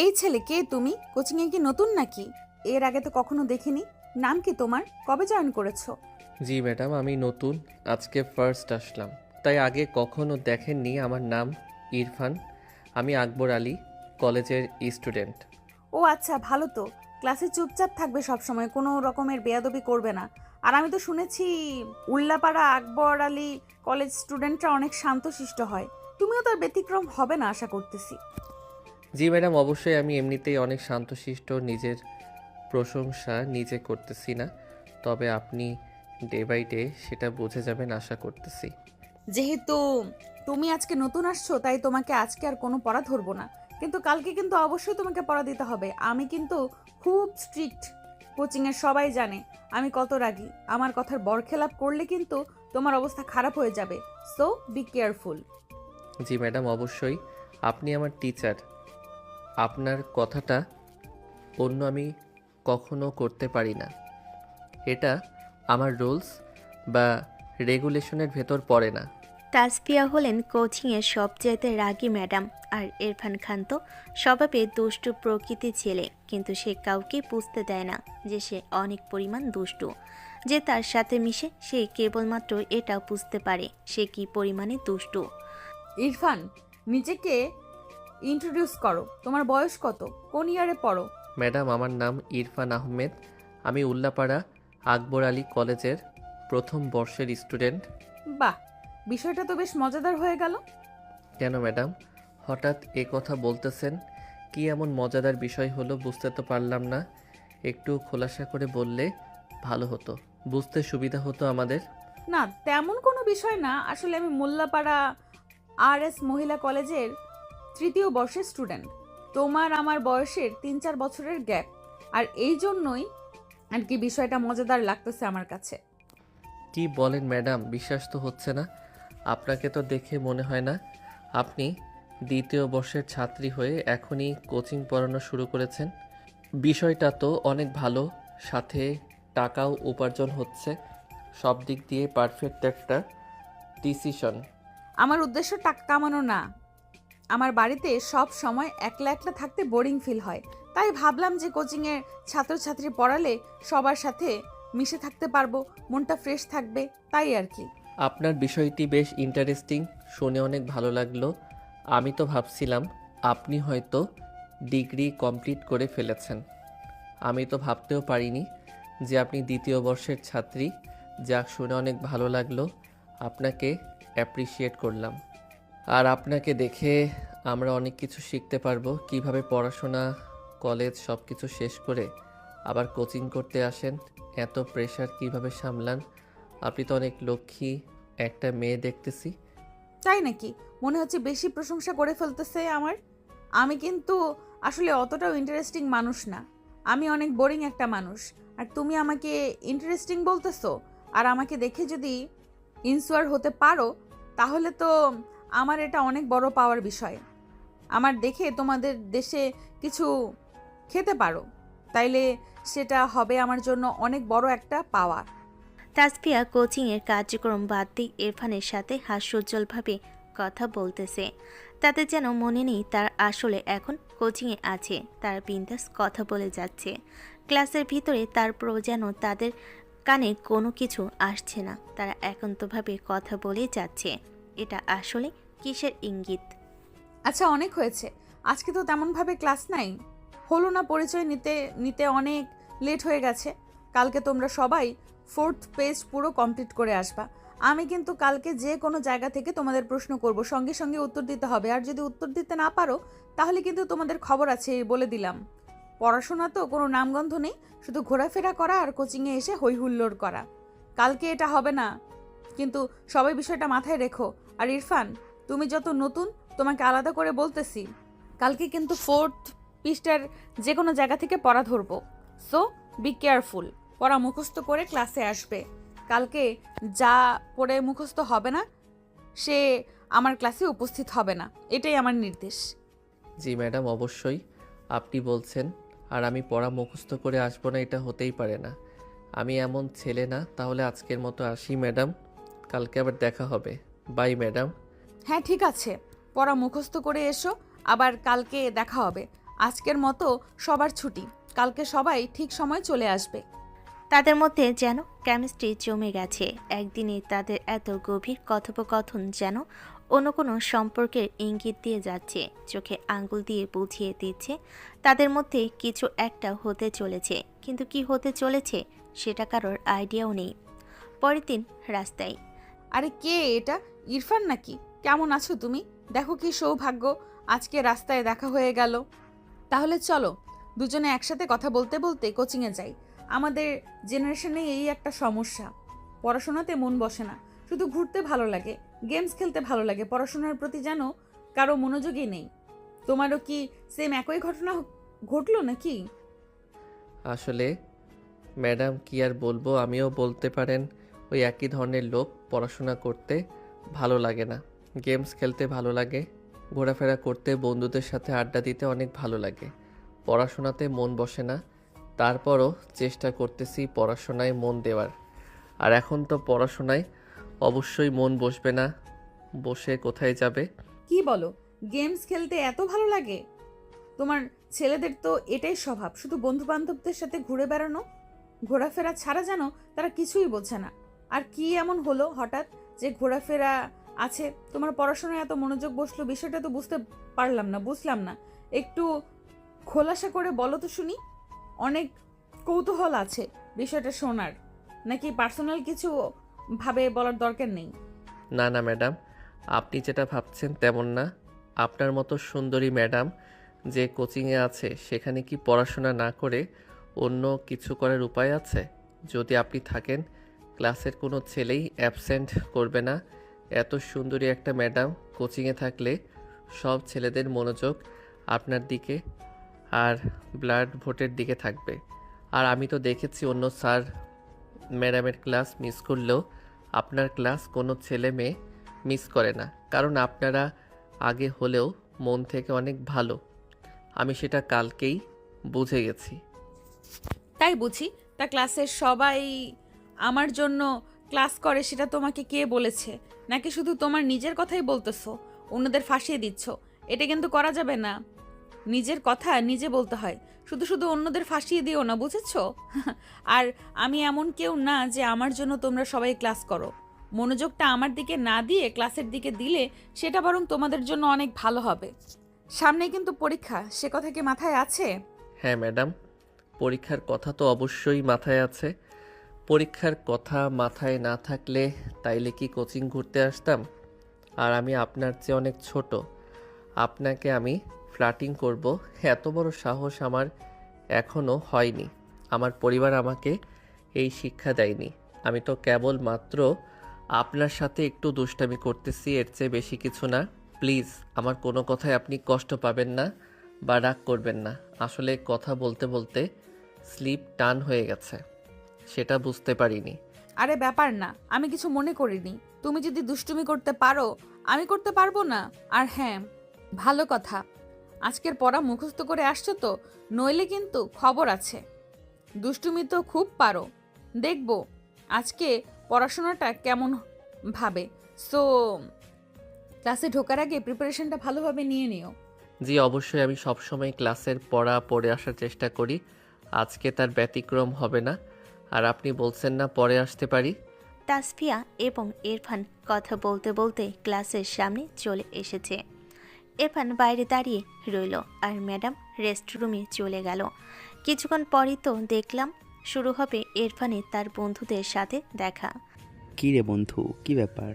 এই ছেলে কে তুমি? কোচিংয়ে কি নতুন নাকি? এর আগে তো কখনো দেখিনি। নাম কি তোমার? কবে জয়েন করেছো? জি ম্যাডাম, আমি নতুন, আজকে ফার্স্ট আসলাম, তাই আগে কখনো দেখেননি। আমার নাম ইরফান, আমি আকবর আলী কলেজের স্টুডেন্ট। ও আচ্ছা, ভালো তো। ক্লাসে চুপচাপ থাকবে সব সময়, কোনো রকমের বেয়াদবি করবে না। আর আমি তো শুনেছি উল্লাপাড়া আকবর আলী কলেজ স্টুডেন্টরা অনেক শান্তশিষ্ট হয়। তুমিও তার ব্যতিক্রম হবে না আশা করতেছি। জি ম্যাডাম, অবশ্যই আমি এমনিতেই অনেক শান্তশিষ্ট, নিজের প্রশংসা নিজে করতেছি না, তবে আপনি ডে বাই ডে সেটা বুঝে যাবেন আশা করতেছি। যেহেতু তুমি আজকে নতুন আসছো, তাই তোমাকে আজকে আর কোনো পড়া ধরবো না। কিন্তু কালকে কিন্তু অবশ্যই তোমাকে পড়া দিতে হবে। আমি কিন্তু খুব স্ট্রিক্ট। কোচিংয়ের সবাই জানে আমি কত রাগী। আমার কথার বরখেলাপ করলে কিন্তু তোমার অবস্থা খারাপ হয়ে যাবে। So be careful. G madam, অবশ্যই। আপনি আমার টিচার, আপনার কথাটা অন্য আমি কখনো করতে পারি না। এটা আমার রুলস বা রেগুলেশনের ভেতর পড়ে না। তাসফিয়া হলেন কোচিংয়ের সবচাইতে রাগী ম্যাডাম। আর ইরফান খান তো স্বভাবে দুষ্টু প্রকৃতির ছেলে, কিন্তু সে কাউকে বুঝতে দেয় না যে সে অনেক পরিমাণ দুষ্টু। যে তার সাথে মিশে সে কেবলমাত্র এটা বুঝতে পারে সে কি পরিমাণে দুষ্টু। ইরফান, নিজেকে ইন্ট্রোডিউস করো। তোমার বয়স কত? কোন ইয়ারে পড়ো? ম্যাডাম, আমার নাম ইরফান আহমেদ, আমি উল্লাপাড়া আকবর আলী কলেজের প্রথম বর্ষের স্টুডেন্ট। বাহ, বিষয়টা তো বেশ মজাদার হয়ে গেল। কেন ম্যাডাম, হঠাৎ এ কথা বলতেছেন? কি এমন মজাদার বিষয় হলো বুঝতে তো পারলাম না। একটু খোলাসা করে বললে ভালো হতো, বুঝতে সুবিধা হতো আমাদের। না, তেমন কোনো বিষয় না। আসলে আমি মোল্লাপাড়া আর এস মহিলা কলেজের তৃতীয় বর্ষের স্টুডেন্ট। তোমার আমার বয়সের 3-4 বছরের গ্যাপ। আর এই জন্যই আর কি বিষয়টা মজাদার লাগতেছে আমার কাছে। কি বলেন ম্যাডাম, বিশ্বাস তো হচ্ছে না। আপনাকে তো দেখে মনে হয় না আপনি দ্বিতীয় বর্ষের ছাত্রী হয়ে এখনই কোচিং পড়ানো শুরু করেছেন। বিষয়টা তো অনেক ভালো, সাথে টাকাও উপার্জন হচ্ছে, সব দিক দিয়ে পারফেক্ট একটা ডিসিশন। আমার উদ্দেশ্য টাকা কামানো না। আমার বাড়িতে সব সময় একলা একলা থাকতে বোরিং ফিল হয়। তাই ভাবলাম যে কোচিংয়ের ছাত্রছাত্রী পড়ালে সবার সাথে মিশে থাকতে পারবো, মনটা ফ্রেশ থাকবে, তাই আর কি। আপনার বিষয়টি বেশ ইন্টারেস্টিং, শুনে অনেক ভালো লাগলো। আমি তো ভাবছিলাম আপনি হয়তো ডিগ্রি কমপ্লিট করে ফেলেছেন। আমি তো ভাবতেও পারিনি যে আপনি দ্বিতীয় বর্ষের ছাত্রী। যাক, শুনে অনেক ভালো লাগলো, আপনাকে অ্যাপ্রিসিয়েট করলাম। আর আপনাকে দেখে আমরা অনেক কিছু শিখতে পারবো, কিভাবে পড়াশোনা কলেজ সব কিছু শেষ করে আবার কোচিং করতে আসেন, এত প্রেশার কিভাবে সামলান। আপনি তো অনেক লক্ষ্মী একটা মেয়ে দেখতেছি। তাই নাকি? মনে হচ্ছে বেশি প্রশংসা করে ফেলতেছে আমার। আমি কিন্তু আসলে অতটাও ইন্টারেস্টিং মানুষ না। আমি অনেক বোরিং একটা মানুষ। আর তুমি আমাকে ইন্টারেস্টিং বলতেছো? আর আমাকে দেখে যদি ইন্সুয়ার হতে পারো, তাহলে তো আমার এটা অনেক বড় পাওয়ার বিষয়। আমার দেখে তোমাদের দেশে কিছু খেতে পারো, তাইলে সেটা হবে আমার জন্য অনেক বড় একটা পাওয়া। তাসফিয়া কোচিংয়ের কার্যক্রম বাদ দিয়ে ইরফানের সাথে হাস্যোজ্জ্বলভাবে কথা বলতেছে। তাতে যেন মনে নেই তার আসলে এখন কোচিংয়ে আছে, তার বিন্দাস কথা বলে যাচ্ছে। ক্লাসের ভিতরে তারপরও যেন তাদের কানে কোনো কিছু আসছে না, তারা একান্তভাবে কথা বলে যাচ্ছে। এটা আসলে কিসের ইঙ্গিত? আচ্ছা, অনেক হয়েছে। আজকে তো তেমনভাবে ক্লাস নাই। হলো না, পরিচয় নিতে নিতে অনেক লেট হয়ে গেছে। কালকে তোমরা সবাই 4th পেজ পুরো কমপ্লিট করে আসবা। আমি কিন্তু কালকে যে কোনো জায়গা থেকে তোমাদের প্রশ্ন করব, সঙ্গে সঙ্গে উত্তর দিতে হবে। আর যদি উত্তর দিতে না পারো, তাহলে কিন্তু তোমাদের খবর আছে, এই বলে দিলাম। পড়াশোনা তো কোনো নামগন্ধ নেই, শুধু ঘোরাফেরা করা আর কোচিংয়ে এসে হই হুল্লোড় করা। কালকে এটা হবে না, কিন্তু সবাই বিষয়টা মাথায় রেখো। আর ইরফান, তুমি যত নতুন, তোমাকে আলাদা করে বলতেছি, কালকে কিন্তু 4th পৃষ্ঠার যে কোনো জায়গা থেকে পড়া ধরবো। So be careful. পড়া মুখস্থ করে ক্লাসে আসবে। কালকে যা পড়ে মুখস্থ হবে না, সে আমার ক্লাসে উপস্থিত হবে না, এটাই আমার নির্দেশ। জি ম্যাডাম, অবশ্যই। আপনি বলছেন আর আমি পড়া মুখস্থ করে আসবো না, এটা হতেই পারে না। আমি এমন ছেলে না। তাহলে আজকের মতো আসি ম্যাডাম, কালকে আবার দেখা হবে। Bye madam. হ্যাঁ, ঠিক আছে। পড়া মুখস্থ করে এসো, আবার কালকে দেখা হবে। আজকের মতো সবার ছুটি, কালকে সবাই ঠিক সময় চলে আসবে। তাদের মধ্যে যেন কেমিস্ট্রি জমে গেছে। একদিনে তাদের এত গভীর কথোপকথন যেন অন্য কোনো সম্পর্কের ইঙ্গিত দিয়ে যাচ্ছে, চোখে আঙ্গুল দিয়ে বুঝিয়ে দিচ্ছে তাদের মধ্যে কিছু একটা হতে চলেছে। কিন্তু কি হতে চলেছে সেটা কারোর আইডিয়াও নেই। পরের দিন রাস্তায়। আরে কে এটা? ইরফান নাকি? কেমন আছো তুমি? দেখো কি সৌভাগ্য, আজকে রাস্তায় দেখা হয়ে গেল। তাহলে চলো দুজনে একসাথে কথা বলতে বলতে কোচিংয়ে যাই। আমাদের জেনারেশনে এই একটা সমস্যা, পড়াশোনাতে মন বসে না, শুধু ঘুরতে ভালো লাগে, গেমস খেলতে ভালো লাগে, পড়াশোনার প্রতি যেন কারো মনোযোগই নেই। তোমারও কি সেম একই ঘটনা ঘটলো নাকি? আসলে ম্যাডাম কি আর বলবো, আমিও বলতে পারেন ওই একই ধরনের লোক। পড়াশোনা করতে ভালো লাগে না, গেমস খেলতে ভালো লাগে, ঘোরাফেরা করতে, বন্ধুদের সাথে আড্ডা দিতে অনেক ভালো লাগে। পড়াশোনাতে মন বসে না, তারপরও চেষ্টা করতেছি পড়াশোনায় মন দেওয়ার। আর এখন তো পড়াশোনায় অবশ্যই মন বসবে না, বসে কোথায় যাবে? কি বলো, গেমস খেলতে এত ভালো লাগে? তোমার ছেলেদের তো এটাই স্বভাব, শুধু বন্ধু বান্ধবদের সাথে ঘুরে বেড়ানো, ঘোরাফেরা ছাড়া যেন তারা কিছুই বোঝে না। আর কি এমন হলো হঠাৎ যে ঘোরাফেরা আছে, তোমার পড়াশোনায় এত মনোযোগ বসলো, বিষয়টা তো বুঝলাম না। একটু খোলাসা করে বলো তো শুনি। অনেক কৌতূহল আছে বিষয়টা শোনার। নাকি পার্সোনাল কিছু ভাবে বলার দরকার নেই? না না ম্যাডাম, আপনি যেটা ভাবছেন তেমন না। আপনার মতো সুন্দরী ম্যাডাম যে কোচিংয়ে আছে সেখানে কি পড়াশোনা না করে অন্য কিছু করার উপায় আছে? যদি আপনি থাকেন, ক্লাসের কোনো ছেলেই অ্যাবসেন্ট করবে না। এত সুন্দরী একটা ম্যাডাম কোচিংয়ে থাকলে সব ছেলেদের মনোযোগ আপনার দিকে আর ব্লাড ভোটের দিকে থাকবে। আর আমি তো দেখেছি অন্য স্যার ম্যাডামের ক্লাস মিস করলেও আপনার ক্লাস কোনো ছেলে মেয়ে মিস করে না, কারণ আপনারা আগে হলেও মন থেকে অনেক ভালো। আমি সেটা কালকেই বুঝে গেছি। তাই বুঝি? তা ক্লাসের সবাই আমার জন্য ক্লাস করে সেটা তোমাকে কে বলেছে? নাকি শুধু তোমার নিজের কথাই বলতেছো, অন্যদের ফাঁসিয়ে দিচ্ছ? এটা কিন্তু করা যাবে না, নিজের কথা নিজে বলতে হয়, শুধু শুধু অন্যদের ফাঁসিয়ে দিও না, বুঝেছো? আর আমি এমন কেউ না যে আমার জন্য তোমরা সবাই ক্লাস করো। মনোযোগটা আমার দিকে না দিয়ে ক্লাসের দিকে দিলে সেটা বরং তোমাদের জন্য অনেক ভালো হবে। সামনে কিন্তু পরীক্ষা, সে কথা কি মাথায় আছে? হ্যাঁ ম্যাডাম, পরীক্ষার কথা তো অবশ্যই মাথায় আছে। পরীক্ষার কথা মাথায় না থাকলে তাইলে কি কোচিং ঘুরতে আসতাম? আর আমি আপনার চেয়ে অনেক ছোট, আপনাকে আমি ফ্লার্টিং করব এত বড় সাহস আমার এখনও হয়নি। আমার পরিবার আমাকে এই শিক্ষা দেয়নি। আমি তো কেবল মাত্র আপনার সাথে একটু দুষ্টামি করতেছি, এর চেয়ে বেশি কিছু না। প্লিজ আমার কোনো কথায় আপনি কষ্ট পাবেন না বা রাগ করবেন না। আসলে কথা বলতে বলতে স্লিপ টান হয়ে গেছে, সেটা বুঝতে পারিনি। আরে ব্যাপার না, আমি কিছু মনে করিনি। তুমি যদি দুষ্টুমি করতে পারো, আমি করতে পারবো না? আর হ্যাঁ, ভালো কথা, আজকের পড়া মুখস্থ করে আসছো তো, নইলে কিন্তু খবর আছে। দুষ্টুমি তো খুব পারো, দেখবো আজকে পড়াশোনাটা কেমন ভাবে। সো ক্লাসে ঢোকার আগে প্রিপারেশনটা ভালোভাবে নিয়ে নিও। জি অবশ্যই, আমি সবসময় ক্লাসের পড়া পড়ে আসার চেষ্টা করি, আজকে তার ব্যতিক্রম হবে না। আর আপনি বলছেন না পরে আসতে পারি? তাসফিয়া এবং ইরফান কথা বলতে বলতে ক্লাসের সামনে চলে এসেছে। ইরফান বাইরে দাঁড়িয়ে রইল আর ম্যাডাম রেস্টরুমে চলে গেল। কিছুক্ষণ পরই তো দেখলাম শুরু হবে ইরফানের তার বন্ধুদের সাথে দেখা। কী রে বন্ধু, কি ব্যাপার?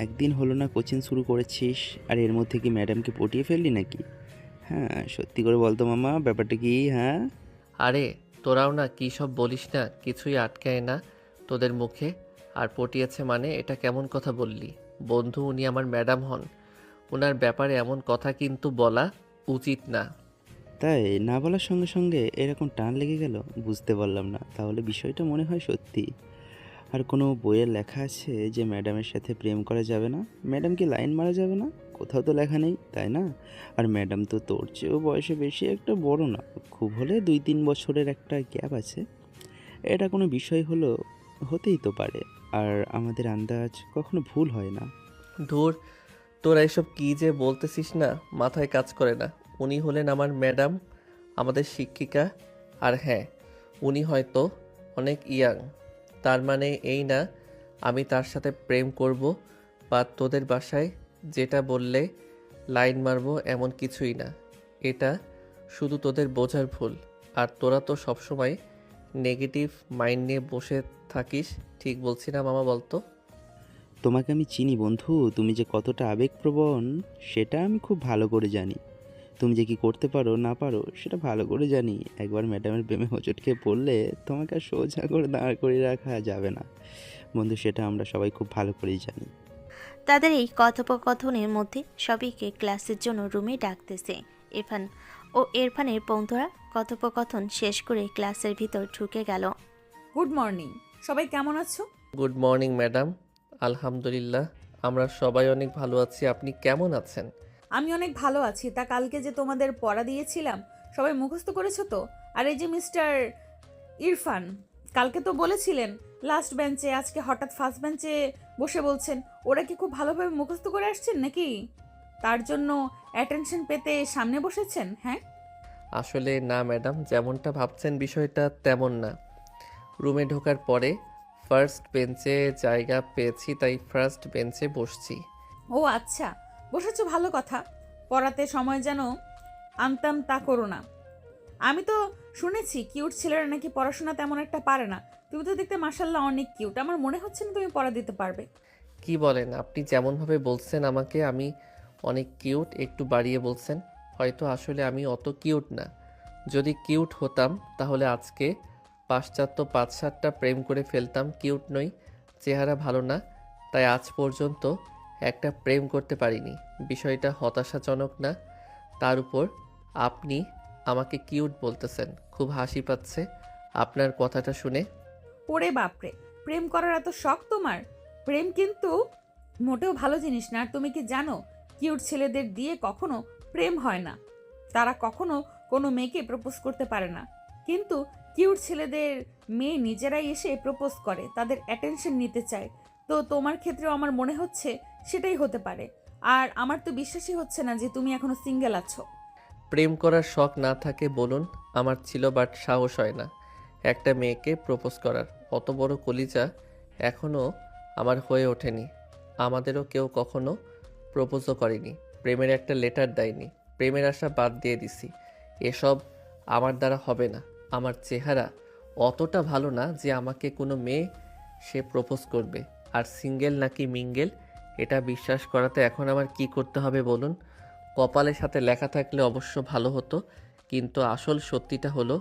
একদিন হলো না কোচিং শুরু করেছিস, আর এর মধ্যে কি ম্যাডামকে পটিয়ে ফেললি নাকি? হ্যাঁ, সত্যি করে বলতো মামা, ব্যাপারটা কি? হ্যাঁ, আরে তোরাও না কী সব বলিস না, কিছুই আটকায় না তোদের মুখে। আর পটিয়েছে মানে এটা কেমন কথা বললি? বন্ধু, উনি আমার ম্যাডাম হন, ওনার ব্যাপারে এমন কথা কিন্তু বলা উচিত না। তাই না বলার সঙ্গে সঙ্গে এরকম টান লেগে গেল, বুঝতে পারলাম না। তাহলে বিষয়টা মনে হয় সত্যি। আর কোনো বইয়ে লেখা আছে যে ম্যাডামের সাথে প্রেম করা যাবে না, ম্যাডামকে লাইন মারা যাবে না? কোথাও তো লেখা নেই, তাই না? আর ম্যাডাম তো তোর চেয়েও বয়সে বেশি একটা বড় না, খুব হলে 2-3 বছরের একটা গ্যাপ আছে। এটা কোনো বিষয় হলো, হতেই তো পারে। আর আমাদের আন্দাজ কখনো ভুল হয় না। ধুর, তোরা এসব কী যে বলতেছিস না, মাথায় কাজ করে না। উনি হলেন আমার ম্যাডাম, আমাদের শিক্ষিকা। আর হ্যাঁ, উনি হয়তো অনেক ইয়াং, তার মানে এই না আমি তার সাথে প্রেম করব বা তোদের বাসায় যেটা বললে লাইন মারবো, এমন কিছুই না। এটা শুধু তোদের বোঝার ভুল। আর তোরা তো সবসময় নেগেটিভ মাইন্ড নিয়ে বসে থাকিস। ঠিক বলছি না মামা, বলতো? তোমাকে আমি চিনি বন্ধু, তুমি যে কতটা আবেগপ্রবণ সেটা আমি খুব ভালো করে জানি। তুমি যে কি করতে পারো না পারো সেটা ভালো করে জানি। একবার ম্যাডামের প্রেমে হোঁচট খেয়ে পড়লে তোমাকে আর সোজা করে দাঁড় করিয়ে রাখা যাবে না বন্ধু, সেটা আমরা সবাই খুব ভালো করেই জানি। তাদের এই কথোপকথনের মধ্যে সবাইকে ক্লাসের জন্য রুমে ডাকতেছে। ইরফান ও ইরফানের বন্ধুরা কথোপকথন শেষ করে ক্লাসের ভিতর ঢুকে গেল। গুড মর্নিং, সবাই কেমন আছো? Good morning madam. আলহামদুলিল্লাহ, আমরা সবাই অনেক ভালো আছি। আপনি কেমন আছেন? আমি অনেক ভালো আছি। তা কালকে যে তোমাদের পড়া দিয়েছিলাম সবাই মুখস্থ করেছো তো? আর এই যে মিস্টার ইরফান, কালকে তো বলেছিলেন লাস্ট বেঞ্চে, আজকে হঠাৎ ফার্স্ট বেঞ্চে বসে বলছেন। ওরা কি খুব ভালোভাবে মুখস্থ করে আসছেন নাকি? তার জন্য অ্যাটেনশন পেতে সামনে বসেছেন? হ্যাঁ, আসলে না ম্যাডাম, যেমনটা ভাবছেন বিষয়টা তেমন না। রুমে ঢোকার পরে ফার্স্ট বেঞ্চে জায়গা পেয়েছি, তাই ফার্স্ট বেঞ্চে বসছি। ও আচ্ছা, বসেছো ভালো কথা। পড়াতে সময় যেন আনতাম তা করো না। আমি তো শুনেছি কিউট ছেলেরা নাকি পড়াশোনা তেমন একটা পারে না। তুমি তো দেখতে মাশাল্লাহ অনেক কিউট। আমার মনে হচ্ছে না তুমি পড়া দিতে পারবে। কি বলেন আপনি? যেমনভাবে বলছেন আমাকে আমি অনেক কিউট, একটু বাড়িয়ে বলছেন। হয়তো আসলে আমি অত কিউট না। যদি কিউট হতাম তাহলে আজকে পাশ্চাত্য ৫-৭টা প্রেম করে ফেলতাম। কিউট নই, চেহারা ভালো না, তাই আজ পর্যন্ত একটা প্রেম করতে পারিনি। বিষয়টা হতাশাজনক না? তার উপর আপনি আমাকে কিউট বলতেছেন। খুব হাসি পাচ্ছে আপনার কথাটা শুনে। ওরে বাপরে, প্রেম করার এত শখ তোমার? প্রেম কিন্তু মোটেও ভালো জিনিস না। আর তুমি কি জানো, কিউট ছেলেদের দিয়ে কখনো প্রেম হয় না। তারা কখনো কোনো মেয়েকে প্রপোজ করতে পারে না। কিন্তু কিউট ছেলেদের মেয়ে নিজেরাই এসে প্রপোজ করে, তাদের অ্যাটেনশন নিতে চায়। তো তোমার ক্ষেত্রেও আমার মনে হচ্ছে সেটাই হতে পারে। আর আমার তো বিশ্বাসই হচ্ছে না যে তুমি এখনো সিঙ্গেল আছো। প্রেম করার শখ না থাকে বলুন? আমার ছিল, বাট সাহস হয় না একটা মেয়েকে প্রপোজ করার। অত বড় কলিজা এখনও আমার হয়ে ওঠেনি। আমাদেরও কেউ কখনো প্রপোজও করেনি, প্রেমের একটা লেটার দেয়নি। প্রেমের আশা বাদ দিয়ে দিছি। এসব আমার দ্বারা হবে না। আমার চেহারা অতটা ভালো না যে আমাকে কোনো মেয়ে সে প্রপোজ করবে। আর সিঙ্গেল নাকি মিঙ্গেল এটা বিশ্বাস করাতে এখন আমার কি করতে হবে বলুন? কপালের সাথে লেখা থাকলে অবশ্য ভালো হতো, কিন্তু আসল সত্যিটা হলো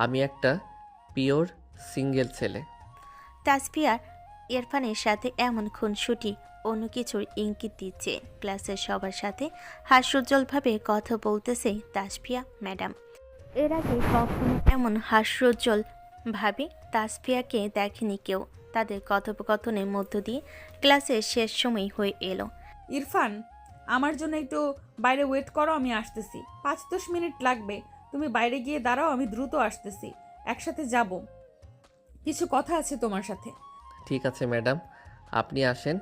আমি একটা পিওর সিঙ্গেল ছেলে। তাসফিয়া ইরফানের সাথে এমন খুনসুটি অন্য কিছুর ইঙ্গিত দিচ্ছে। ক্লাসের সবার সাথে হাস্যোজ্জ্বলভাবে কথা বলতেছে তাসফিয়া ম্যাডাম। এর আগে কখনো এমন হাস্যোজ্জ্বল ভাবে তাসফিয়াকে দেখেনি কেউ। তাদের কথোপকথনের মধ্য দিয়ে ক্লাসের শেষ সময় হয়ে এলো। ইরফান, আমার জন্য একটু বাইরে ওয়েট করো, আমি আসতেছি। ৫-১০ মিনিট লাগবে। তুমি বাইরে গিয়ে দাঁড়াও, আমি দ্রুত আসতেছি। একসাথে যাব, কিছু কথা আছে তোমার সাথে। ঠিক আছে ম্যাডাম, আপনি আসেন,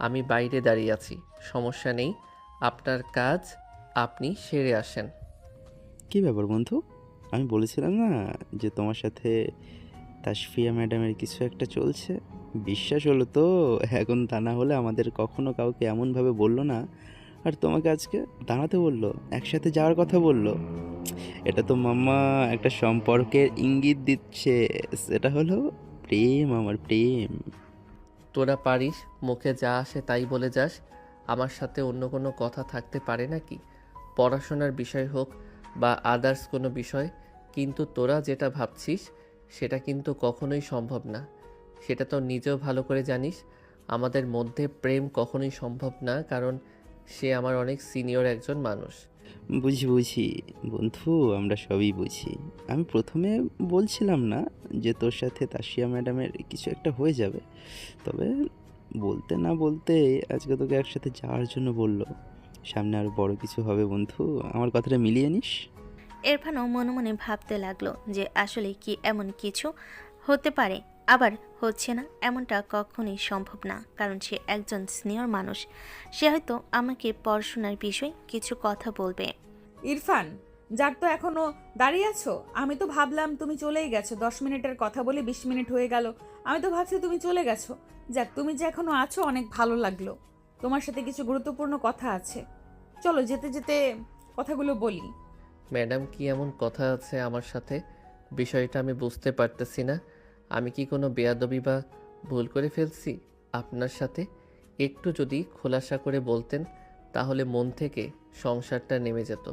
আমি বাইরে দাঁড়িয়ে আছি। সমস্যা নেই, আপনার কাজ আপনি সেরে আসেন। কী ব্যাপার বন্ধু, আমি বলেছিলাম না যে তোমার সাথে তাসফিয়া ম্যাডামের কিছু একটা চলছে? বিশ্বাস হলো তো? এখন তা না হলে আমাদের কখনো কাউকে এমনভাবে বললো না, আর তোমাকে আজকে দাঁড়াতে বললো, একসাথে যাওয়ার কথা বললো। এটা তো মাম্মা একটা সম্পর্কের ইঙ্গিত দিচ্ছে। সেটা হলো প্রেম, আমার প্রেম। তোরা পারিস মুখে যা আসে তাই বলে যাস। আমার সাথে অন্য কোনো কথা থাকতে পারে নাকি? পড়াশোনার বিষয় হোক বা আদার্স কোনো বিষয়। কিন্তু তোরা যেটা ভাবছিস সেটা কিন্তু কখনোই সম্ভব না। সেটা তো নিজেও ভালো করে জানিস। আমাদের মধ্যে প্রেম কখনোই সম্ভব না, কারণ সে আমার অনেক সিনিয়র একজন মানুষ। বুঝি বন্ধু, আমরা সবই বুঝি। আমি প্রথমে বলছিলাম না যে তোর সাথে তাসিয়া ম্যাডামের কিছু একটা হয়ে যাবে, তবে বলতে না বলতে আজকে তোকে একসাথে যাওয়ার জন্য বললো। সামনে আরও বড় কিছু হবে বন্ধু, আমার কথাটা মিলিয়ে নিস। ইরফানও মনে মনে ভাবতে লাগলো যে আসলে কি এমন কিছু হতে পারে, আবার হচ্ছে না। এমনটা কখনোই সম্ভব না, কারণ সে একজন সিনিয়র মানুষ। সে হয়তো আমাকে পড়াশোনার বিষয়ে কিছু কথা বলবে। ইরফান, যার তো এখনো দাঁড়িয়ে আছো? আমি তো ভাবলাম তুমি চলেই গেছো। 10 মিনিটের কথা বলে 20 মিনিট হয়ে গেল। আমি তো ভাবছি তুমি চলে গেছো। যাক, তুমি যে এখনো আছো অনেক ভালো লাগলো। তোমার সাথে কিছু গুরুত্বপূর্ণ কথা আছে। চলো যেতে যেতে কথাগুলো বলি। ম্যাডাম, কি এমন কথা আছে আমার সাথে? বিষয়টা আমি বুঝতে পারতেছি না। আমি কি কোনো বেয়াদবি বা ভুল করে ফেলছি আপনার সাথে? একটু যদি খোলাসা করে বলতেন তাহলে মন থেকে সংসারটা নেমে যেত।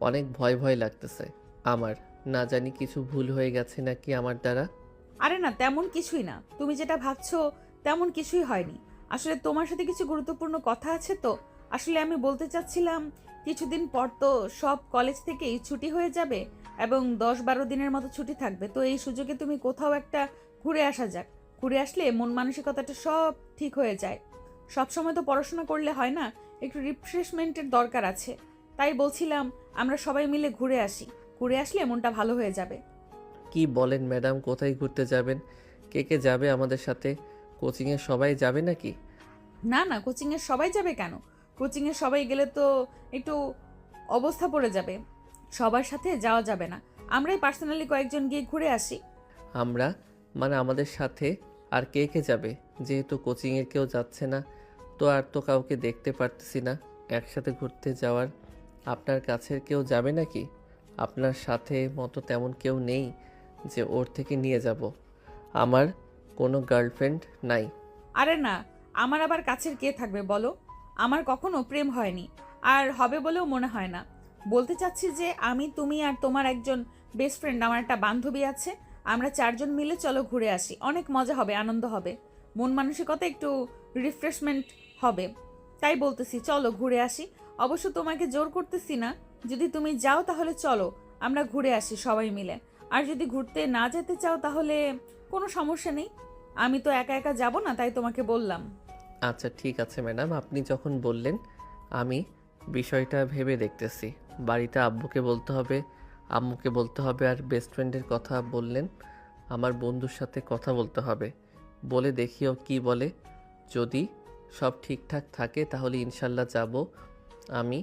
অনেক ভয় ভয় লাগতেছে আমার। না জানি কিছু ভুল হয়ে গেছে নাকি আমার দ্বারা। আরে না, তেমন কিছুই না। তুমি যেটা ভাবছো তেমন কিছুই হয়নি। আসলে তোমার সাথে কিছু গুরুত্বপূর্ণ কথা আছে তো। আসলে আমি বলতে চাচ্ছিলাম, কিছুদিন পর তো সব কলেজ থেকেই ছুটি হয়ে যাবে এবং 10-12 দিনের মতো ছুটি থাকবে। তো এই সুযোগে তুমি কোথাও একটা ঘুরে আসা যাক। ঘুরে আসলে মন মানসিকতাটা সব ঠিক হয়ে যায়। সব সময় তো পড়াশোনা করলে হয় না, একটু রিফ্রেশমেন্টের দরকার আছে। তাই বলছিলাম আমরা সবাই মিলে ঘুরে আসি। ঘুরে আসলে মনটা ভালো হয়ে যাবে। কি বলেন ম্যাডাম? কোথায় ঘুরতে যাবেন? কে কে যাবে আমাদের সাথে? কোচিংয়ে সবাই যাবে নাকি? না না, কোচিংয়ের সবাই যাবে কেন? কোচিংয়ের সবাই গেলে তো একটু অবস্থা পড়ে যাবে। সবার সাথে যাওয়া যাবে না। আমরাই পার্সোনালি কয়েকজন গিয়ে ঘুরে আসি। আমরা? মানে আমাদের সাথে আর কে কে যাবে? যেহেতু কোচিংয়ের কেউ যাচ্ছে না, তো আর তো কাউকে দেখতে পারতেছি না একসাথে ঘুরতে যাওয়ার। আপনার কাছের কেউ যাবে নাকি? আপনার সাথে মতো তেমন কেউ নেই যে ওর থেকে নিয়ে যাব। আমার কোনো গার্লফ্রেন্ড নাই। আরে না, আমার আবার কাছের কে থাকবে বলো? আমার কখনো প্রেম হয়নি, আর হবে বলেও মনে হয় না। বলতে চাচ্ছি যে আমি, তুমি আর তোমার একজন বেস্ট ফ্রেন্ড, আমার একটা বান্ধবী আছে। আমরা 4জন মিলে চলো ঘুরে আসি। অনেক মজা হবে, আনন্দ হবে, মন মানসিকতা একটু রিফ্রেশমেন্ট হবে। তাই বলতেছি চলো ঘুরে আসি। অবশ্য তোমাকে জোর করতেছি না। যদি তুমি যাও তাহলে চলো, আমরা ঘুরে আসি সবাই মিলে। আর যদি ঘুরতে না যেতে চাও তাহলে কোনো সমস্যা নেই। আমি তো একা একা যাব না, তাই তোমাকে বললাম। আচ্ছা ঠিক আছে ম্যাডাম, আপনি যখন বললেন আমি বিষয়টা ভেবে দেখতেছি। বাড়িতে আব্বুকে বলতে হবে, আম্মুকে বলতে হবে, আর বেস্ট ফ্রেন্ডের কথা বললেন, আমার বন্ধুর সাথে কথা বলতে হবে। বলে দেখিও কি বলে। যদি সব ঠিকঠাক থাকে তাহলে ইনশাল্লাহ যাব আমি।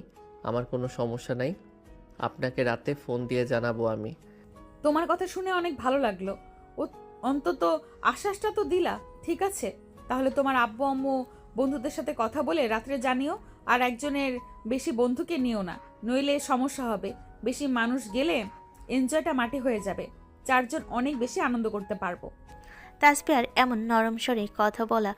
আমার কোনো সমস্যা নাই। আপনাকে রাতে ফোন দিয়ে জানাবো আমি। তোমার কথা শুনে অনেক ভালো লাগলো। ও, অন্তত আশ্বাসটা তো দিলা। ঠিক আছে, তাহলে তোমার আব্বু আম্মু বন্ধুদের সাথে কথা বলে রাত্রে জানিও। আর একজনের বেশি বন্ধুকে নিও না, নইলে সমস্যা হবে। বেশি মানুষ গেলে এনজয়টা মাটি হয়ে যাবে। 4জন অনেক বেশি আনন্দ করতে পারবো। তাসফিয়ার এমন নরম স্বরে কথা বলা,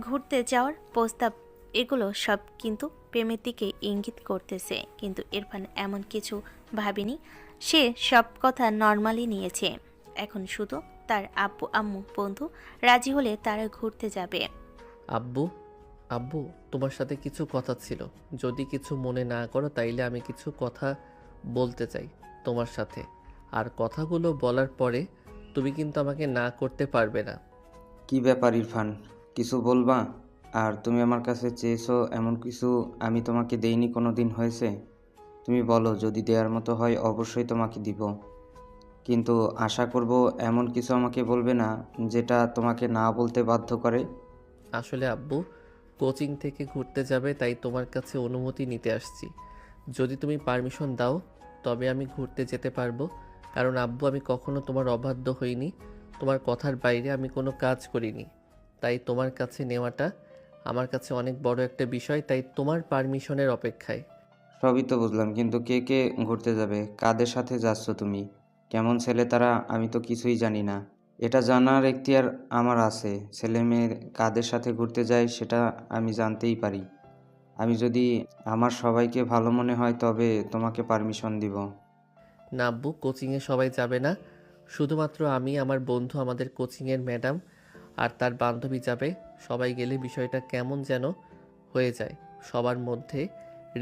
ঘুরতে যাওয়ার প্রস্তাব, এগুলো সব কিন্তু প্রেমের দিকে ইঙ্গিত করতেছে। কিন্তু ইরফান এমন কিছু ভাবেনি। সে সব কথা নর্মালি নিয়েছে। এখন শুধু তার আব্বু আম্মু বন্ধু রাজি হলে তারা ঘুরতে যাবে। আব্বু, আব্বু, তোমার সাথে কিছু কথা ছিল। যদি কিছু মনে না করো তাইলে আমি কিছু কথা বলতে চাই তোমার সাথে। আর কথাগুলো বলার পরে তুমি কিন্তু আমাকে না করতে পারবে না। কি ব্যাপার ইরফান, কিছু বলবা? আর তুমি আমার কাছে চেয়েছো এমন কিছু আমি তোমাকে দেইনি কোনো দিন হয়েছে? তুমি বলো, যদি দেওয়ার মতো হয় অবশ্যই তোমাকে দিব, কিন্তু আশা করব এমন কিছু আমাকে বলবে না যেটা তোমাকে না বলতে বাধ্য করে। আসলে আব্বু কোচিং থেকে ঘুরতে যাবে, তাই তোমার কাছে অনুমতি নিতে আসছি। যদি তুমি পারমিশন দাও তবে আমি ঘুরতে যেতে পারবো। কারণ আব্বু, আমি কখনো তোমার অবাধ্য হইনি। তোমার কথার বাইরে আমি কোনো কাজ করিনি। তাই তোমার কাছে নেওয়াটা আমার কাছে অনেক বড় একটা বিষয়। তাই তোমার পারমিশনের অপেক্ষায়। সবই তো বুঝলাম, কিন্তু কে কে ঘুরতে যাবে? কাদের সাথে যাচ্ছ তুমি? কেমন ছেলে তারা? আমি তো কিছুই জানি না। এটা জানার এখতিয়ার আমার আছে। ছেলে মেয়ে কাদের সাথে ঘুরতে যায় সেটা আমি জানতেই পারি। আমি যদি আমার সবাইকে ভালো মনে হয় তবে তোমাকে পারমিশন দিব। না আব্বু, কোচিংয়ে সবাই যাবে না। শুধুমাত্র আমি, আমার বন্ধু, আমাদের কোচিংয়ের ম্যাডাম আর তার বান্ধবী যাবে। সবাই গেলে বিষয়টা কেমন যেন হয়ে যায়। সবার মধ্যে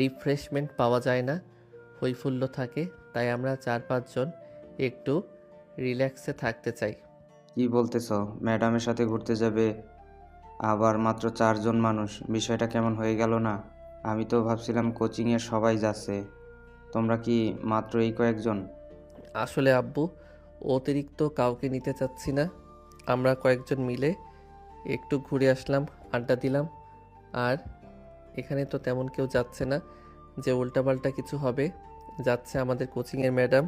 রিফ্রেশমেন্ট পাওয়া যায় না, হৈফুল্য থাকে। তাই আমরা 4-5 জন একটু রিল্যাক্সে থাকতে চাই। কি বলতেছ? ম্যাডামের সাথে ঘুরতে যাবে, আবার মাত্র 4জন মানুষ? বিষয়টা কেমন হয়ে গেল না? আমি তো ভাবছিলাম কোচিংয়ের সবাই যাচ্ছে। তোমরা কি মাত্র এই কয়েকজন? আসলে আব্বু, অতিরিক্ত কাউকে নিতে চাচ্ছি না। আমরা কয়েকজন মিলে একটু ঘুরে আসলাম, আড্ডা দিলাম। আর এখানে তো তেমন কেউ যাচ্ছে না, যে উল্টাপাল্টা কিছু হবে। যাচ্ছে আমাদের কোচিংয়ের ম্যাডাম,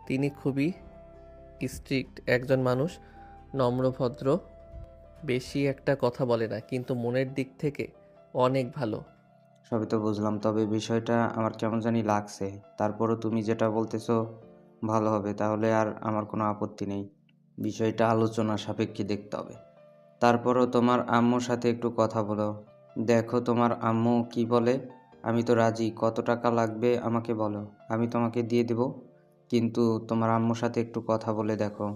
তিনি খুবই স্ট্রিক্ট একজন মানুষ, নম্র ভদ্র, বেশি একটা কথা বলে না, কিন্তু মনের দিক থেকে অনেক ভালো। সবই তো বুঝলাম, তবে বিষয়টা আমার কেমন জানি লাগছে। তারপরও তুমি যেটা বলতেছো ভালো হবে, তাহলে আর আমার কোনো আপত্তি নেই। বিষয়টা আলোচনা সাপেক্ষে দেখতে হবে। তারপরও তোমার আম্মুর সাথে একটু কথা বলো, দেখো তোমার আম্মু কি বলে। আমি তো রাজি, কত টাকা লাগবে আমাকে বলো, আমি তোমাকে দিয়ে দেব। কিন্তু তোমার আম্মুর সাথে একটু কথা বলে দেখো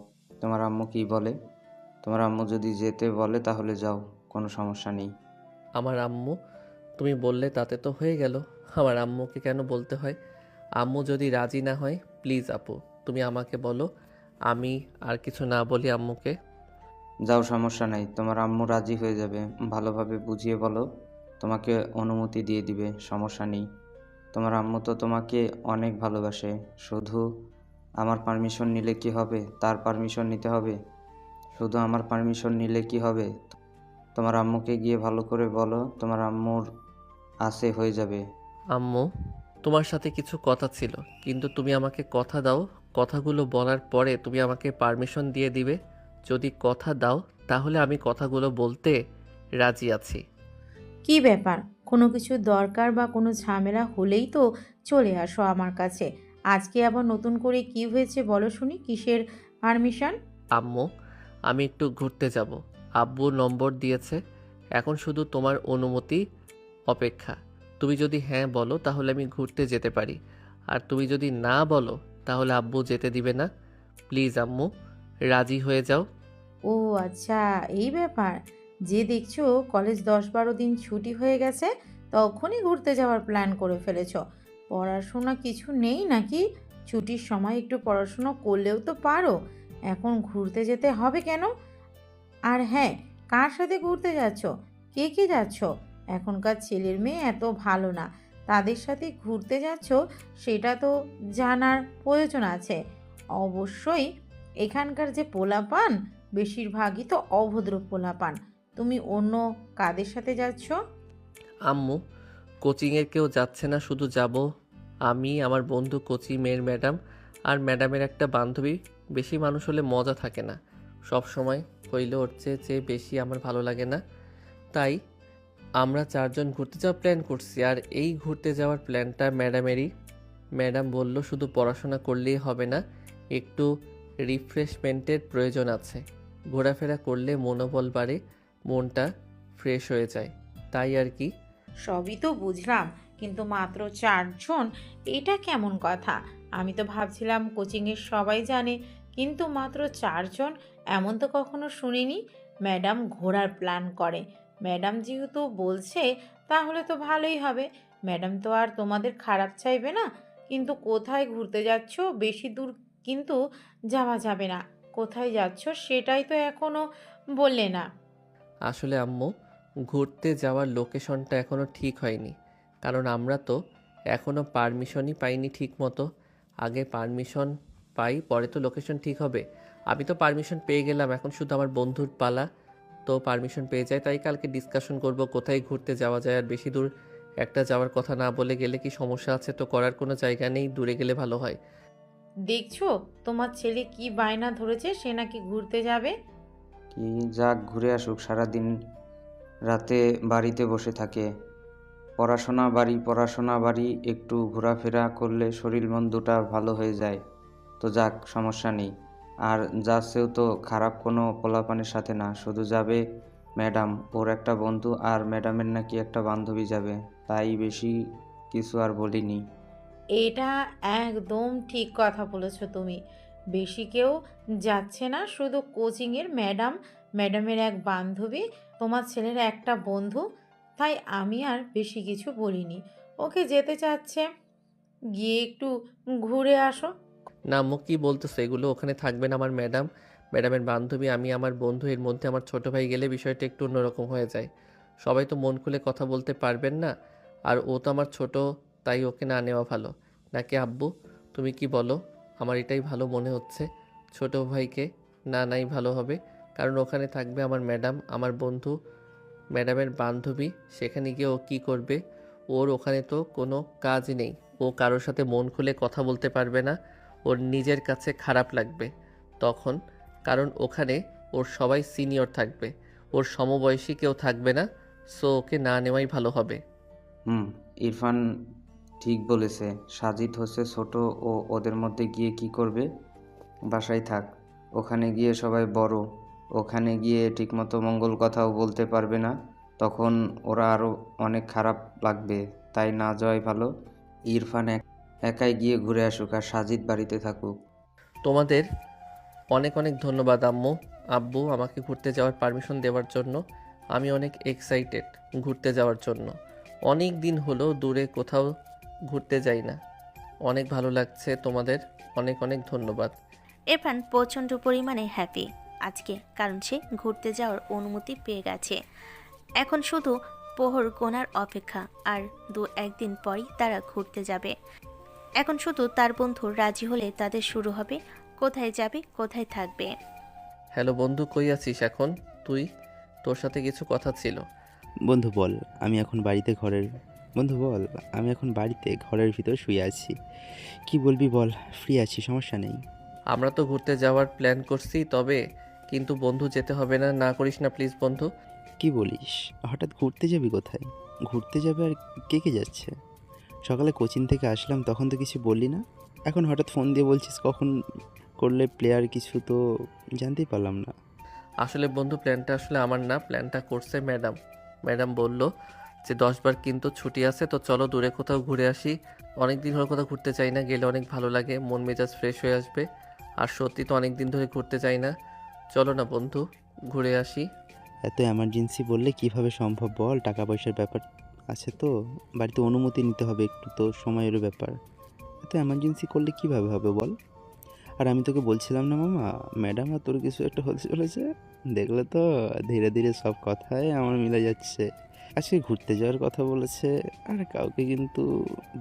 তোমার আম্মু কি বলে। তোমার আম্মু যদি যেতে বলে তাহলে যাও, কোনো সমস্যা নেই। আমার আম্মু, তুমি বললে তাতে তো হয়ে গেল, আমার আম্মুকে কেন বলতে হয়? আম্মু যদি রাজি না হয়, প্লিজ আপু তুমি আমাকে বলো, আমি আর কিছু না বলি আম্মুকে। যাও, সমস্যা নাই, তোমার আম্মু রাজি হয়ে যাবে। ভালোভাবে বুঝিয়ে বলো, তোমাকে অনুমতি দিয়ে দিবে, সমস্যা নেই। তোমার আম্মু তো তোমাকে অনেক ভালোবাসে। শুধু আমার পারমিশন নিলে কি হবে? তার পারমিশন নিতে হবে। শুধু আমার পারমিশন নিলে কি হবে? তোমার আম্মুকে গিয়ে ভালো করে বলো, তোমার আম্মুর আছে, হয়ে যাবে। আম্মু, তোমার সাথে কিছু কথা ছিল, কিন্তু তুমি আমাকে কথা দাও, কথাগুলো বলার পরে তুমি আমাকে পারমিশন দিয়ে দিবে। যদি কথা দাও তাহলে আমি কথাগুলো বলতে রাজি আছি। কি ব্যাপার? কোনো কিছু দরকার বা কোনো ঝামেলা হলেই তো চলে আসো আমার কাছে। আজকে আবার নতুন করে কি হয়েছে বলো শুনি, কিসের পারমিশন? আম্মু, আমি একটু ঘুরতে যাব, আব্বু নম্বর দিয়েছে, এখন শুধু তোমার অনুমতি অপেক্ষা। তুমি যদি হ্যাঁ বলো তাহলে আমি ঘুরতে যেতে পারি, আর তুমি যদি না বলো তাহলে আব্বু যেতে দিবে না। প্লিজ আম্মু, রাজি হয়ে যাও। ও আচ্ছা, এই ব্যাপার। যে দেখছো কলেজ 10-12 দিন ছুটি হয়ে গেছে, তখনই ঘুরতে যাওয়ার প্ল্যান করে ফেলেছো। পড়াশোনা কিছু নেই নাকি? ছুটির সময় একটু পড়াশোনা করলেও তো পারো। এখন ঘুরতে যেতে হবে কেন? আর হ্যাঁ, কার সাথে ঘুরতে যাচ্ছ? কে কে যাচ্ছ? এখনকার ছেলের মেয়ে এত ভালো না, তাদের সাথে ঘুরতে যাচ্ছ সেটা তো জানার প্রয়োজন আছে। অবশ্যই এখানকার যে পোলাপান, বেশিরভাগই তো অভদ্র পোলাপান। তুমি অন্য কাদের সাথে যাচ্ছ? আম্মু, কোচিংয়ের কেউ যাচ্ছে না, শুধু যাব আমি, আমার বন্ধু কোচিংয়ের ম্যাডাম, আর ম্যাডামের একটা বান্ধবী। বেশি মানুষ হলে মজা থাকে না, সব সময় হইলে ওর চেয়ে বেশি আমার ভালো লাগে না। তাই আমরা চারজন ঘুরতে যাওয়ার প্ল্যান করছি, আর এই ঘুরতে যাওয়ার প্ল্যানটা ম্যাডামেরই। ম্যাডাম বলল শুধু পড়াশোনা করলেই হবে না, একটু রিফ্রেশমেন্টের প্রয়োজন আছে। ঘোরাফেরা করলে মনোবল বাড়ে, মনটা ফ্রেশ হয়ে যায়, তাই আর কি। সবই তো বুঝলাম, কিন্তু মাত্র 4 জন, এটা কেমন কথা? আমি তো ভাবছিলাম কোচিংয়ের সবাই জানে, কিন্তু মাত্র 4 জন, এমন তো কখনো শুনিনি। ম্যাডাম ঘোরার প্ল্যান করে। ম্যাডাম যেহেতু বলছে, তাহলে তো ভালোই হবে। ম্যাডাম তো আর তোমাদের খারাপ চাইবে না। কিন্তু কোথায় ঘুরতে যাচ্ছ? বেশি দূর কিন্তু যাওয়া যাবে না। কোথায় যাচ্ছ সেটাই তো এখনো বললে না। আসলে আম্মু, ঘুরতে যাওয়ার লোকেশনটা এখনও ঠিক হয়নি, কারণ আমরা তো এখনও পারমিশনই পাইনি ঠিক মতো। আগে পারমিশন পাই, পরে তো লোকেশন ঠিক হবে। আমি তো পারমিশন পেয়ে গেলাম, এখন শুধু আমার বন্ধুর পালা। তো পারমিশন পেয়ে যায়, তাই কালকে ডিসকাশন করব কোথায় ঘুরতে যাওয়া যায়। আর বেশি দূর একটা যাওয়ার কথা না বলে গেলে কি সমস্যা আছে? তো করার কোনো জায়গা নেই, দূরে গেলে ভালো হয়। দেখছো তোমার ছেলে কি বায়না ধরেছে, সে নাকি ঘুরতে যাবে। কি যাক, ঘুরে আসুক। সারাদিন রাতে বাড়িতে বসে থাকে, পড়াশোনা বাড়ি পড়াশোনা বাড়ি, একটু ঘোরাফেরা করলে শরীর মন দুটা ভালো হয়ে যায়। তো যাক, সমস্যা নেই। আর যাচ্ছেও তো খারাপ কোনো পোলাপানের সাথে না, শুধু যাবে ম্যাডাম, ওর একটা বন্ধু, আর ম্যাডামের নাকি একটা বান্ধবী যাবে। তাই বেশি কিছু আর বলিনি। এটা একদম ঠিক কথা বলেছো তুমি। বেশি কেউ যাচ্ছে না, শুধু কোচিংয়ের ম্যাডাম, ম্যাডামের এক বান্ধবী, তোমার ছেলের একটা বন্ধু। তাই আমি আর বেশি কিছু বলিনি। ওকে যেতে চাচ্ছে, গিয়ে একটু ঘুরে আসো। না আম্মু, কি বলতেছো এগুলো? ওখানে থাকবেন আমার ম্যাডাম, ম্যাডামের বান্ধবী, আমি, আমার বন্ধু, এর মধ্যে আমার ছোট ভাই গেলে বিষয়টা একটু অন্যরকম হয়ে যায়। সবাই তো মন খুলে কথা বলতে পারবেন না, আর ও তো আমার ছোট, তাই ওকে না নেওয়া ভালো। নাকি আব্বু, তুমি কি বলো? আমার এটাই ভালো মনে হচ্ছে, ছোট ভাইকে না নাই ভালো হবে, কারণ ওখানে থাকবে আমার ম্যাডাম, আমার বন্ধু, ম্যাডামের বান্ধবী। সেখানে গিয়ে ও কী করবে? ওর ওখানে তো কোনো কাজ নেই, ও কারোর সাথে মন খুলে কথা বলতে পারবে না, ওর নিজের কাছে খারাপ লাগবে তখন, কারণ ওখানে ওর সবাই সিনিয়র থাকবে, ওর সমবয়সী কেউ থাকবে না, সো ওকে না নেওয়াই ভালো হবে। ইরফান ঠিক বলেছে। সাজিদ হচ্ছে ছোট, ও ওদের মধ্যে গিয়ে কি করবে? বাসায় থাক, ওখানে গিয়ে সবাই বড়, ওখানে গিয়ে ঠিকমতো মঙ্গল কথাও বলতে পারবে না, তখন ওরা আরও অনেক খারাপ লাগবে, তাই না যাওয়াই ভালো। ইরফান একাই গিয়ে ঘুরে আসুক আর সাজিদ বাড়িতে থাকুক। তোমাদের অনেক অনেক ধন্যবাদ আম্মু আব্বু আমাকে ঘুরতে যাওয়ার পারমিশন দেওয়ার জন্য। আমি অনেক এক্সাইটেড ঘুরতে যাওয়ার জন্য। অনেক দিন হলো দূরে কোথাও ঘুরতে যাই না। অনেক ভালো লাগছে। তোমাদের অনেক অনেক ধন্যবাদ। ইরফান প্রচণ্ড পরিমাণে হ্যাপি আজকে, কারণ সে ঘুরতে যাওয়ার অনুমতি পেয়ে গেছে। এখন শুধু পোহর গোনার অপেক্ষা, আর 2-1 দিন পরই তারা ঘুরতে যাবে। এখন শুধু তার বন্ধু রাজি হলে তাদের শুরু হবে কোথায় যাবে, কোথায় থাকবে। হ্যালো বন্ধু, কই আছিস এখন তুই? তোর সাথে কিছু কথা ছিল। বন্ধু বল, আমি এখন বাড়িতে ঘরের বন্ধু বল, আমি এখন বাড়িতে ঘরের ভিতর শুয়ে আছি। কি বলবি বল, ফ্রি আছি, সমস্যা নেই। আমরা তো ঘুরতে যাওয়ার প্ল্যান করছি, তবে কিন্তু বন্ধু যেতে হবে না, না করিস না প্লিজ বন্ধু। কি বলিস, হঠাৎ ঘুরতে যাবি কোথায়? ঘুরতে যাবে আর কে কে যাচ্ছে? সকালে কোচিং থেকে আসলাম তখন তো কিছু বললি না, এখন হঠাৎ ফোন দিয়ে বলছিস কখন করলে প্লেয়ার, কিছু তো জানতেই পারলাম না। আসলে বন্ধু প্ল্যানটা আসলে আমার না, প্ল্যানটা করছে ম্যাডাম। ম্যাডাম বলল যে 10 বার কিন্তু ছুটি আছে, তো চলো দূরে কোথাও ঘুরে আসি। অনেক দিন হলো কোথাও ঘুরতে চাই না, গেলে অনেক ভালো লাগে, মন মেজাজ ফ্রেশ হয়ে আসবে। আর সত্যি তো অনেক দিন ধরে ঘুরতে চাই না, চলো না বন্ধু ঘুরে আসি। এত এমার্জেন্সি বললে কিভাবে সম্ভব বল, টাকা পয়সার ব্যাপার আছে তো, বাড়িতে অনুমতি নিতে হবে, একটু তো সময়েরও ব্যাপার। এত এমার্জেন্সি করলে কিভাবে হবে বল? আর আমি তোকে বলছিলাম না মামা, ম্যাডাম আর তোর কিছু একটা হতে চলেছে। দেখলে তো, ধীরে ধীরে সব কথাই আমার মিলে যাচ্ছে। আজকে ঘুরতে যাওয়ার কথা বলেছে, আর কাউকে কিন্তু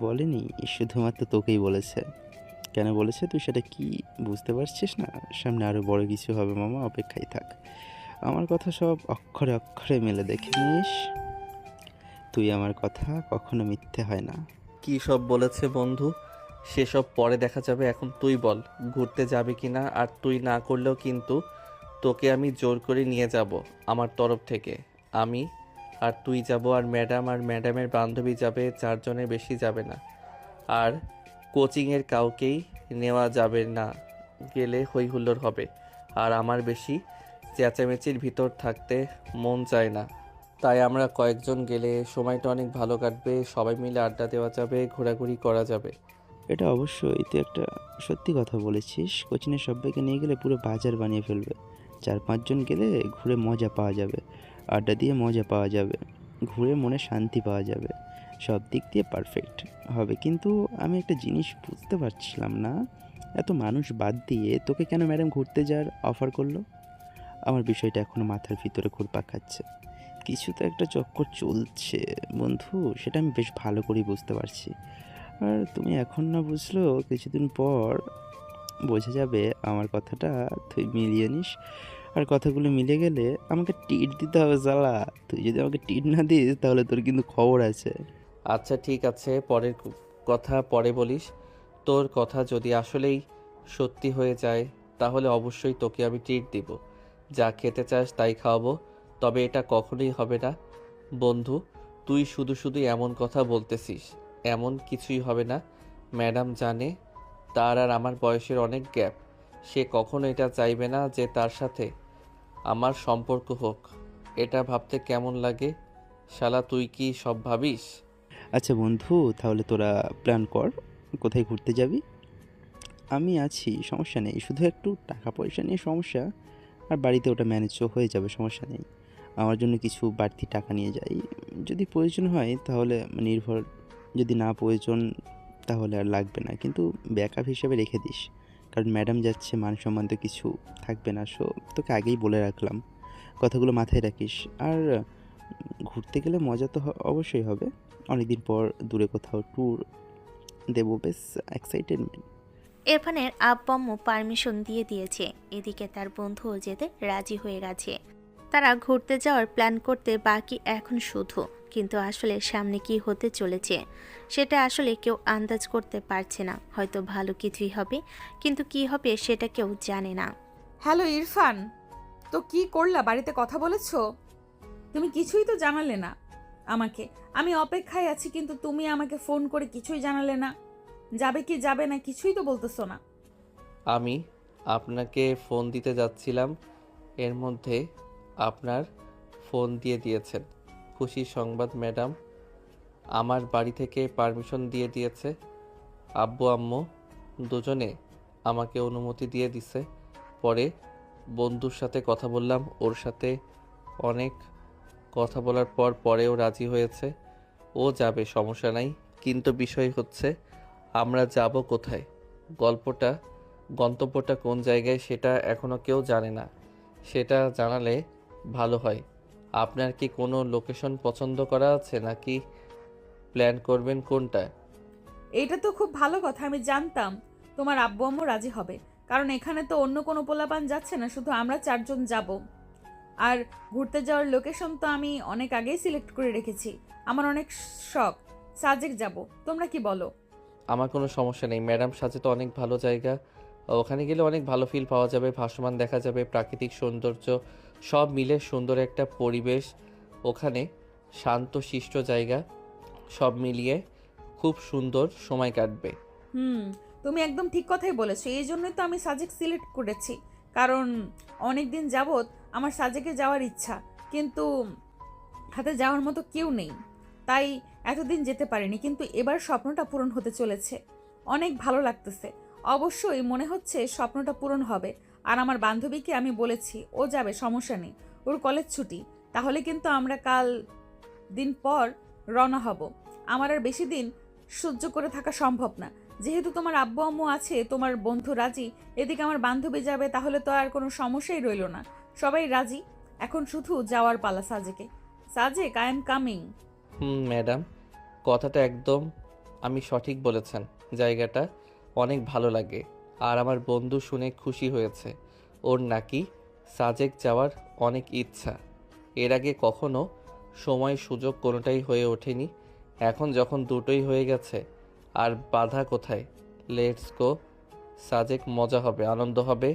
বলেনি, শুধুমাত্র তোকেই বলেছে। কেন বলেছে তুই সেটা কি বুঝতে পারছিস না? সামনে আরও বড় কিছু হবে মামা, অপেক্ষায় থাক। আমার কথা সব অক্ষরে অক্ষরে মেলে দেখে নিস, তুই আমার কথা কখনো মিথ্যে হয় না। কী সব বলেছে বন্ধু, সেসব পরে দেখা যাবে, এখন তুই বল ঘুরতে যাবে কি না। আর তুই না করলেও কিন্তু তোকে আমি জোর করে নিয়ে যাব আমার তরফ থেকে। আমি আর তুই যাব, আর ম্যাডামের বান্ধবী যাবে, 4 জনের বেশি যাবে না। আর কোচিংয়ের কাউকেই নেওয়া যাবে না, গেলে হই হুল্লোড় হবে, আর আমার বেশি চেঁচামেচির ভিতর থাকতে মন চায় না। তাই আমরা কয়েকজন গেলে সময়টা অনেক ভালো কাটবে, সবাই মিলে আড্ডা দেওয়া যাবে, ঘোরাঘুরি করা যাবে। এটা অবশ্যই তুই একটা সত্যি কথা বলেছিস, কোচিনের সবাইকে নিয়ে গেলে পুরো বাজার বানিয়ে ফেলবে। 4-5 জন গেলে ঘুরে মজা পাওয়া যাবে, আড্ডা দিয়ে মজা পাওয়া যাবে, ঘুরে মনে শান্তি পাওয়া যাবে, সব দিক দিয়ে পারফেক্ট হবে। কিন্তু আমি একটা জিনিস বুঝতে পারছিলাম না, এত মানুষ বাদ দিয়ে তোকে কেন ম্যাডাম ঘুরতে যাওয়ার অফার করলো? আমার বিষয়টা এখনও মাথার ভিতরে ঘুরপাক খাচ্ছে। কিছু তো একটা চক্কর চলছে বন্ধু, সেটা আমি বেশ ভালো করেই বুঝতে পারছি। আর তুমি এখন না বুঝলেও কিছুদিন পর বোঝা যাবে আমার কথাটা, তুই মিলিয়ে নিস। আর কথাগুলো মিলে গেলে আমাকে টিট দিতে হবে জ্বালা, তুই যদি আমাকে টিট না দিস তাহলে তোর কিন্তু খবর আছে। আচ্ছা ঠিক আছে, পরের কথা পরে বলিস। তোর কথা যদি আসলেই সত্যি হয়ে যায় তাহলে অবশ্যই তোকে আমি ট্রিট দিব, যা খেতে চাস তাই খাওয়াবো। তবে এটা কখনোই হবে না বন্ধু, তুই শুধু শুধু এমন কথা বলতেছিস। এমন কিছুই হবে না, ম্যাডাম জানে তার আর আমার বয়সের অনেক গ্যাপ, সে কখনো এটা চাইবে না যে তার সাথে আমার সম্পর্ক হোক। এটা ভাবতে কেমন লাগে শালা, তুই কি সব ভাবিস? আচ্ছা বন্ধু, তাহলে তোরা প্ল্যান কর, কোথায় ঘুরতে যাবি। আমি আছি, সমস্যা নেই, শুধু একটু টাকা পয়সা নিয়ে সমস্যা, আর বাড়িতে ওটা ম্যানেজও হয়ে যাবে, সমস্যা নেই। আমার জন্য কিছু বাড়তি টাকা নিয়ে যাই, যদি প্রয়োজন হয় তাহলে নির্ভর, যদি না প্রয়োজন তাহলে আর লাগবে না, কিন্তু ব্যাকআপ হিসেবে রেখে দিস, কারণ ম্যাডাম যাচ্ছে, মান সম্মান তো কিছু থাকবে না। সো তোকে আগেই বলে রাখলাম, কথাগুলো মাথায় রাখিস। আর ঘুরতে গেলে মজা তো অবশ্যই হবে, অনেকদিন পর দূরে কোথাও ট্যুর দেবো, বেশ এক্সাইটেডমেন্ট। ইরফানের আব্বু আম্মু পারমিশন দিয়ে দিয়েছে, এদিকে তার বন্ধুও যেতে রাজি হয়ে গেছে। তারা ঘুরতে যাওয়ার প্ল্যান করতে বাকি এখন শুধু কিন্তু আসলে সামনে কি হতে চলেছে সেটা আসলে কেউ আন্দাজ করতে পারছে না। হয়তো ভালো কিছুই হবে, কিন্তু কি হবে সেটা কেউ জানে না। হ্যালো ইরফান, তো কি করলা? বাড়িতে কথা বলেছো? তুমি কিছুই তো জানালে না আমাকে। আমি অপেক্ষায় আছি, কিন্তু তুমি আমাকে ফোন করে কিছুই জানালে না। যাবে কি যাবে না কিছুই তো বলতেছো না। আমি আপনাকে ফোন দিতে যাচ্ছিলাম, এর মধ্যে আপনার ফোন দিয়েছেন। খুশির সংবাদ ম্যাডাম, আমার বাড়ি থেকে পারমিশন দিয়ে দিয়েছে। আব্বু আম্মু দুজনে আমাকে অনুমতি দিয়ে দিছে। পরে বন্ধুর সাথে কথা বললাম, ওর সাথে অনেক কথা বলার পরেও রাজি হয়েছে। ও যাবে, সমস্যা নাই। কিন্তু বিষয় হচ্ছে আমরা যাব কোথায়, গন্তব্যটা কোন জায়গায় সেটা এখনো কেউ জানে না। সেটা জানালে ভালো হয়। আপনার কি কোনো লোকেশন পছন্দ করা আছে, নাকি প্ল্যান করবেন কোনটা? এইটা তো খুব ভালো কথা। আমি জানতাম তোমার আব্বু আম্মু রাজি হবে, কারণ এখানে তো অন্য কোনো পোলাপান যাচ্ছে না, শুধু আমরা 4 জন যাব। আর ঘুরতে যাওয়ার লোকেশন তো আমি অনেক আগেই সিলেক্ট করে রেখেছি। আমার অনেক শখ সাজেক যাব। তোমরা কি বলো? আমার কোনো সমস্যা নেই ম্যাডাম, সাজে তো অনেক ভালো জায়গা। ওখানে গেলে অনেক ভালো ফিল পাওয়া যাবে, ভাসমান দেখা যাবে, প্রাকৃতিক সৌন্দর্য সব মিলে সুন্দর একটা পরিবেশ। ওখানে শান্তশিষ্ট জায়গা, সব মিলিয়ে খুব সুন্দর সময় কাটবে। তুমি একদম ঠিক কথাই বলেছো। এই জন্যই তো আমি সাজেক সিলেক্ট করেছি, কারণ অনেক দিন যাবৎ আমার সাজেকে যাওয়ার ইচ্ছা, কিন্তু হাতে যাওয়ার মতো কেউ নেই, তাই এতদিন যেতে পারিনি। কিন্তু এবার স্বপ্নটা পূরণ হতে চলেছে, অনেক ভালো লাগতেছে। অবশ্যই মনে হচ্ছে স্বপ্নটা পূরণ হবে। আর আমার বান্ধবীকে আমি বলেছি ও যাবে, সমস্যা নেই, ওর কলেজ ছুটি। তাহলে কিন্তু আমরা কাল দিন পর রওনা হব। আমার আর বেশি দিন সহ্য করে থাকা সম্ভব না। যেহেতু তোমার আব্বু আম্মু আছে, তোমার বন্ধু রাজি, এদিকে আমার বান্ধবী যাবে, তাহলে তো আর কোনো সমস্যাই রইল না। সবাই রাজি, এখন শুধু যাওয়ার পালা সাজেকে। Sajek, I am coming. Madam, কথাটা একদম আমি সঠিক বলেছেন। জায়গাটা অনেক ভালো লাগে। আর আমার বন্ধু শুনে খুশি হয়েছে, ওর নাকি সাজেক যাওয়ার অনেক ইচ্ছা। এর আগে কখনো সময় সুযোগ কোনোটাই হয়ে ওঠেনি, এখন যখন দুটোই হয়ে গেছে আর বাধা কোথায়। Let's go Sajek. মজা হবে, আনন্দ হবে,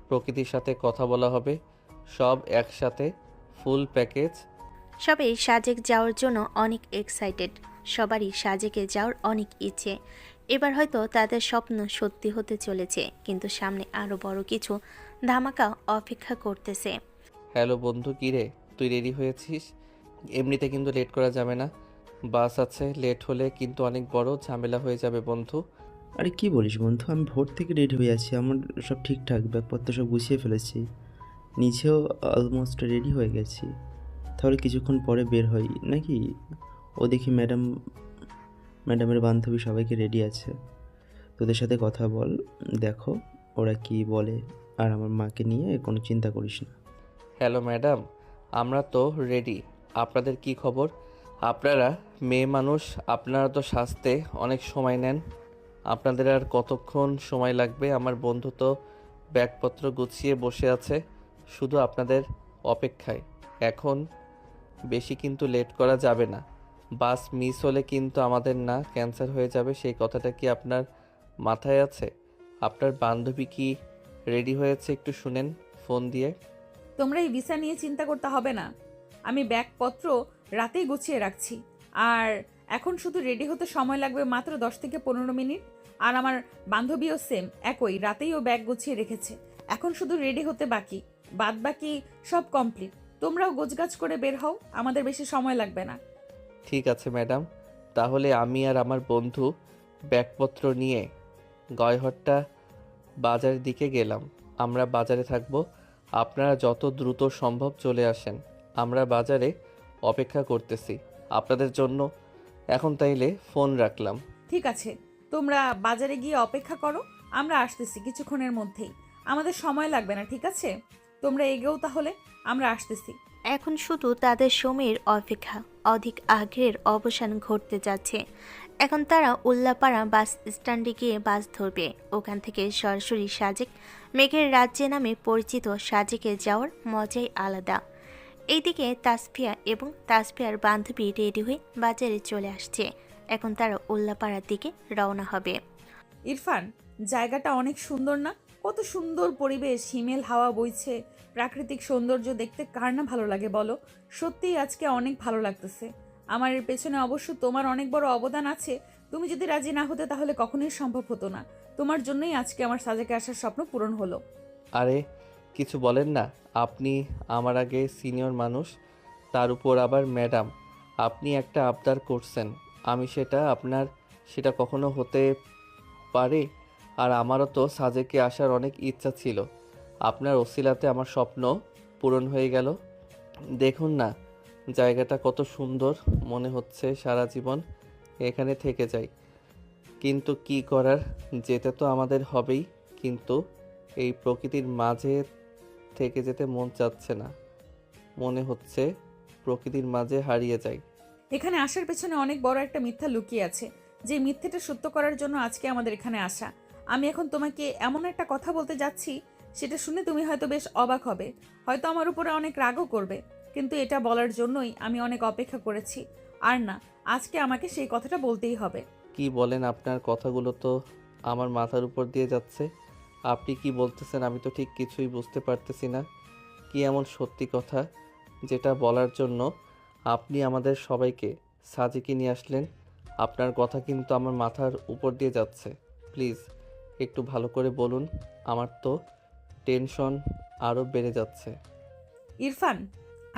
প্রকৃতির সাথে কথা বলা হবে, সব একসাথে, ফুল প্যাকেজ। সবাই সাজেক যাওয়ার জন্য অনেক এক্সাইটেড। সবারই সাজেকে যাওয়ার অনেক ইচ্ছে। এবার হয়তো তাদের স্বপ্ন সত্যি হতে চলেছে, কিন্তু সামনে আরও বড় কিছু ধামাকা অপেক্ষা করতেছে। হ্যালো বন্ধু, কী রে, তুই রেডি হয়েছিস? এমনিতে কিন্তু লেট করা যাবে না, বাস আছে, লেট হলে কিন্তু অনেক বড় ঝামেলা হয়ে যাবে বন্ধু। আরে কি বলিস বন্ধু, আমি ভোর থেকে রেডি হয়ে আছি, আমার সব ঠিকঠাক, ব্যাগপত্র সব গুছিয়ে ফেলেছি, নিজেও অলমোস্ট রেডি হয়ে গেছি। তাহলে কিছুক্ষণ পরে বের হই নাকি? ও দেখি ম্যাডামের বান্ধবী সবাইকে রেডি আছে, তোদের সাথে কথা বল, দেখো ওরা কি বলে। আর আমার মাকে নিয়ে কোনো চিন্তা করিস না। হ্যালো ম্যাডাম, আমরা তো রেডি। আপনাদের কি খবর? আপনারা মেয়ে মানুষ, আপনারা তো সাজতে অনেক সময় নেন, আপনাদের আর কতক্ষণ সময় লাগবে? আমার বন্ধু তো ব্যাগপত্র গুছিয়ে বসে আছে শুধু আপনাদের অপেক্ষায়। এখন বেশি কিন্তু লেট করা যাবে না, বাস মিস হলে কিন্তু আমাদের না ক্যান্সেল হয়ে যাবে। সেই কথাটা কি আপনার মাথায় আছে? আপনার বান্ধবী কি রেডি হয়েছে একটু শুনেন ফোন দিয়ে। তোমরা এই ভিসা নিয়ে চিন্তা করতে হবে না, আমি ব্যাগপত্র রাতেই গুছিয়ে রাখছি। আর এখন শুধু রেডি হতে সময় লাগবে মাত্র 10 থেকে 15 মিনিট। আর আমার বান্ধবীও সেম একই, রাতেই ও ব্যাগ গুছিয়ে রেখেছে। এখন শুধু রেডি হতে বাকি, বাদ বাকি সব কমপ্লিট। তোমরাও গোছগাছ করে বের হও, আমাদের বেশি সময় লাগবে না। ঠিক আছে ম্যাডাম, তাহলে আমি আর আমার বন্ধু ব্যাগপত্র নিয়ে গয়হট্টা বাজারের দিকে গেলাম। আমরা বাজারে থাকব, আপনারা যত দ্রুত সম্ভব চলে আসেন। আমরা বাজারে অপেক্ষা করতেছি আপনাদের জন্য। এখন তাইলে ফোন রাখলাম। ঠিক আছে, তোমরা বাজারে গিয়ে অপেক্ষা করো, আমরা আসতেছি কিছুক্ষণের মধ্যেই। আমাদের সময় লাগবে না, ঠিক আছে? তোমরা এগোও তাহলে, আমরা আসতেছি। এখন শুধু তাদের সময়ের অপেক্ষা। অধিক আগ্রহের অবসান ঘটতে যাচ্ছে। এখন তারা উল্লাপাড়া বাস স্ট্যান্ডে গিয়ে বাস ধরবে। ওখান থেকে সরাসরি সাজেক, মেঘের রাজ্যে নামে পরিচিত সাজেকে যাওয়ার মজাই আলাদা। এইদিকে তাসফিয়া এবং তাসফিয়ার বান্ধবী রেডি হয়ে বাজারে চলে আসছে। এখন তারা উল্লাপাড়ার দিকে রওনা হবে। ইরফান, জায়গাটা অনেক সুন্দর না? কত সুন্দর পরিবেশ, হিমেল হাওয়া বইছে, প্রাকৃতিক সৌন্দর্য দেখতে কার না ভালো লাগে বলো? সত্যিই আজকে অনেক ভালো লাগতেছে। আমার এর পেছনে অবশ্য তোমার অনেক বড় অবদান আছে। তুমি যদি রাজি না হতে তাহলে কখনোই সম্ভব হতো না। তোমার জন্যই আজকে আমার সাজেকে আসার স্বপ্ন পূরণ হলো। আরে কিছু বলেন না, আপনি আমার আগে সিনিয়র মানুষ, তার উপর আবার ম্যাডাম। আপনি একটা আবদার করছেন, আমি সেটা কখনো হতে পারে? আর আমারও তো সাজেকে আসার অনেক ইচ্ছা ছিল। আপনার ওসিলাতে আমার স্বপ্ন পূরণ হয়ে গেল। দেখুন না জায়গাটা কত সুন্দর, মনে হচ্ছে সারা জীবন এখানে থেকে যাই। কিন্তু কি করার, যেতে তো আমাদের হবেই। কিন্তু এই প্রকৃতির মাঝে থেকে যেতে মন চাচ্ছে না, মনে হচ্ছে প্রকৃতির মাঝে হারিয়ে যাই। এখানে আসার পেছনে অনেক বড় একটা মিথ্যা লুকিয়ে আছে, যে মিথ্যেটা সত্য করার জন্য আজকে আমাদের এখানে আসা। আমি এখন তোমাকে এমন একটা কথা বলতে যাচ্ছি, সেটা শুনে তুমি হয়তো বেশ অবাক হবে, হয়তো আমার উপরে অনেক রাগও করবে, কিন্তু এটা বলার জন্যই আমি অনেক অপেক্ষা করেছি। আর না, আজকে আমাকে সেই কথাটা বলতেই হবে। কি বলেন, আপনার কথাগুলো তো আমার মাথার উপর দিয়ে যাচ্ছে। আপনি কি বলতেছেন আমি তো ঠিক কিছুই বুঝতে পারতেছি না। কি এমন সত্যি কথা যেটা বলার জন্য আপনি আমাদের সবাইকে সাজেকে নিয়ে আসলেন? আপনার কথা কিন্তু আমার মাথার উপর দিয়ে যাচ্ছে। প্লিজ একটু ভালো করে বলুন, আমার তো টেনশন আরও বেড়ে যাচ্ছে। ইরফান,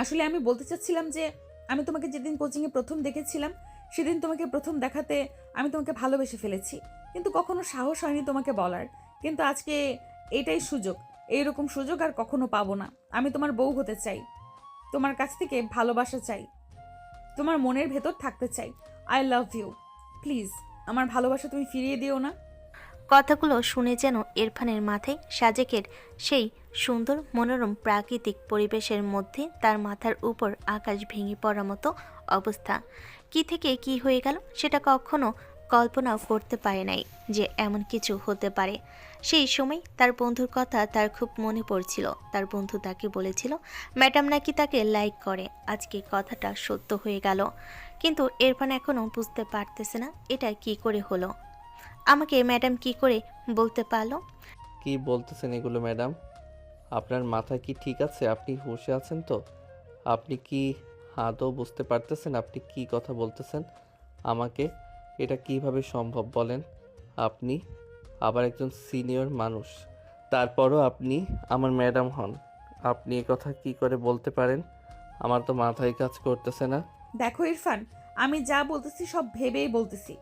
আসলে আমি বলতে চাচ্ছিলাম যে আমি তোমাকে যেদিন কোচিংয়ে প্রথম দেখেছিলাম, সেদিন তোমাকে প্রথম দেখাতে আমি তোমাকে ভালোবেসে ফেলেছি, কিন্তু কখনো সাহস হয়নি তোমাকে বলার। কিন্তু আজকে এইটাই সুযোগ, এইরকম সুযোগ আর কখনো পাবো না। আমি তোমার বউ হতে চাই, তোমার কাছ থেকে ভালোবাসা চাই, তোমার মনের ভেতর থাকতে চাই। I love you. প্লিজ আমার ভালোবাসা তুমি ফিরিয়ে দিও না। কথাগুলো শুনে যেন ইরফানের মাথায় সাজেকের সেই সুন্দর মনোরম প্রাকৃতিক পরিবেশের মধ্যে তার মাথার উপর আকাশ ভেঙে পড়ার মতো অবস্থা। কি থেকে কি হয়ে গেল সেটা কখনো কল্পনাও করতে পারে নাই যে এমন কিছু হতে পারে। সেই সময় তার বন্ধুর কথা তার খুব মনে পড়ছিল। তার বন্ধু তাকে বলেছিল ম্যাডাম নাকি তাকে লাইক করে। আজকে কথাটা সত্য হয়ে গেল, কিন্তু ইরফান এখনও বুঝতে পারতেছে না এটা কি করে হলো। আমাকে ম্যাডাম কি করে বলতে পারলো? কি বলতেছেন এগুলো ম্যাডাম? আপনার মাথা কি ঠিক আছে? আপনি হুঁশে আছেন তো? আপনি কি আদৌ বুঝতে পারতেছেন আপনি কি কথা বলতেছেন আমাকে? এটা কিভাবে সম্ভব বলেন? আপনি আবার একজন সিনিয়র মানুষ, তারপরও আপনি আমার ম্যাডাম হন। আপনি এ কথা কি করে বলতে পারেন? আমার তো মাথায় কাজ করতেছে না। দেখো ইরফান, আমি যা বলতেছি সব ভেবেই বলতেছি।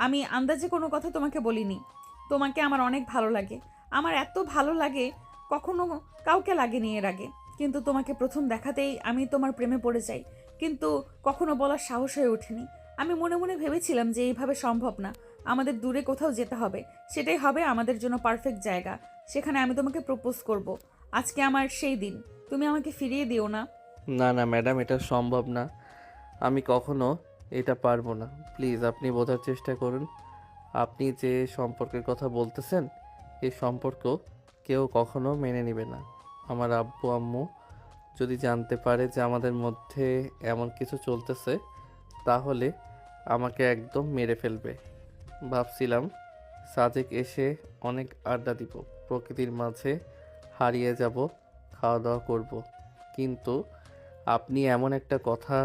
আমি আন্দাজে কোনো কথা তোমাকে বলিনি। তোমাকে আমার অনেক ভালো লাগে, আমার এত ভালো লাগে, কখনো কাউকে লাগেনি এর আগে। কিন্তু তোমাকে প্রথম দেখাতেই আমি তোমার প্রেমে পড়ে যাই, কিন্তু কখনো বলার সাহস হয়ে ওঠেনি। আমি মনে মনে ভেবেছিলাম যে এইভাবে সম্ভব না, আমাদের দূরে কোথাও যেতে হবে, সেটাই হবে আমাদের জন্য পারফেক্ট জায়গা। সেখানে আমি তোমাকে প্রপোজ করব। আজকে আমার সেই দিন, তুমি আমাকে ফিরিয়ে দিও না। না না ম্যাডাম, এটা সম্ভব না। আমি কখনো এটা পারবো না। প্লিজ আপনি বোঝার চেষ্টা করুন। আপনি যে সম্পর্কের কথা বলতেছেন, এই সম্পর্ক কেউ কখনো মেনে নেবে না। আমার আব্বু আম্মু যদি জানতে পারে যে আমাদের মধ্যে এমন কিছু চলতেছে, তাহলে আমাকে একদম মেরে ফেলবে। ভাবছিলাম সাজেক এসে অনেক আড্ডা দিব, প্রকৃতির মাঝে হারিয়ে যাব, খাওয়া দাওয়া করব। কিন্তু আপনি এমন একটা কথা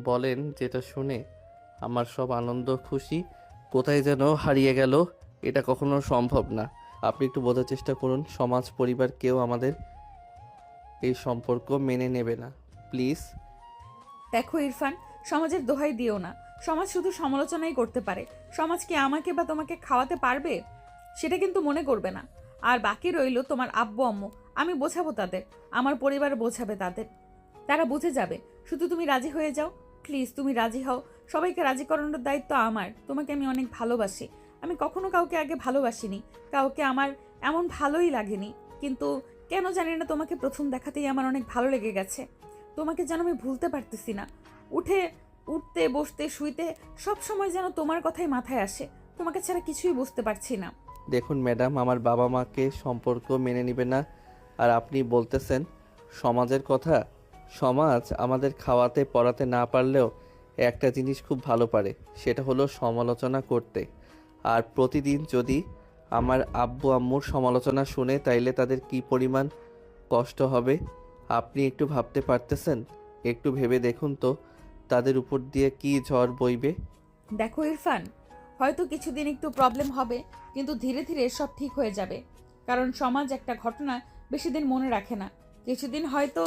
বলেন যেটা শুনে আমার সব আনন্দ খুশি কোথায় যেন হারিয়ে গেল। এটা কখনো সম্ভব না। আপনি একটু বোঝার চেষ্টা করুন, সমাজ পরিবার কেউ আমাদের এই সম্পর্ক মেনে নেবে না। প্লিজ। দেখো ইরফান, সমাজের দোহাই দিও না। সমাজ শুধু সমালোচনাই করতে পারে, সমাজ কি আমাকে বা তোমাকে খাওয়াতে পারবে সেটা কিন্তু মনে করবে না। আর বাকি রইল তোমার আব্বু আম্মু, আমি বোঝাবো তাদের, আমার পরিবার বোঝাবে তাদের, তারা বুঝে যাবে। শুধু তুমি রাজি হয়ে যাও, প্লিজ তুমি রাজি হও। সবাইকে রাজি করানোর দায়িত্ব আমার। তোমাকে আমি অনেক ভালোবাসি, আমি কখনো কাউকে আগে ভালোবাসিনি, কাউকে আমার এমন ভালোই লাগেনি। কিন্তু কেন জানি না তোমাকে প্রথম দেখাতেই আমার অনেক ভালো লেগে গেছে। তোমাকে যেন আমি ভুলতে পারতেছি না। উঠতে বসতে শুইতে সব সময় যেন তোমার কথাই মাথায় আসে। তোমাকে ছাড়া কিছুই বুঝতে পারছি না। দেখুন ম্যাডাম, আমার বাবা মাকে সম্পর্ক মেনে নেবে না, আর আপনি বলতেছেন সমাজের কথা। সমাজ আমাদের খাওয়াতে পড়াতে না পারলেও একটা জিনিস খুব ভালো পারে, সেটা হলো সমালোচনা করতে। আর প্রতিদিন যদি আমার আব্বু আম্মুর সমালোচনা শুনে তাইলে তাদের কি পরিমাণ কষ্ট হবে আপনি একটু ভাবতে পারতেছেন? একটু ভেবে দেখুন তো তাদের উপর দিয়ে কি ঝড় বইবে। দেখো ইরফান, হয়তো কিছুদিন একটু প্রবলেম হবে, কিন্তু ধীরে ধীরে সব ঠিক হয়ে যাবে। কারণ সমাজ একটা ঘটনা বেশি দিন মনে রাখে না। কিছুদিন হয়তো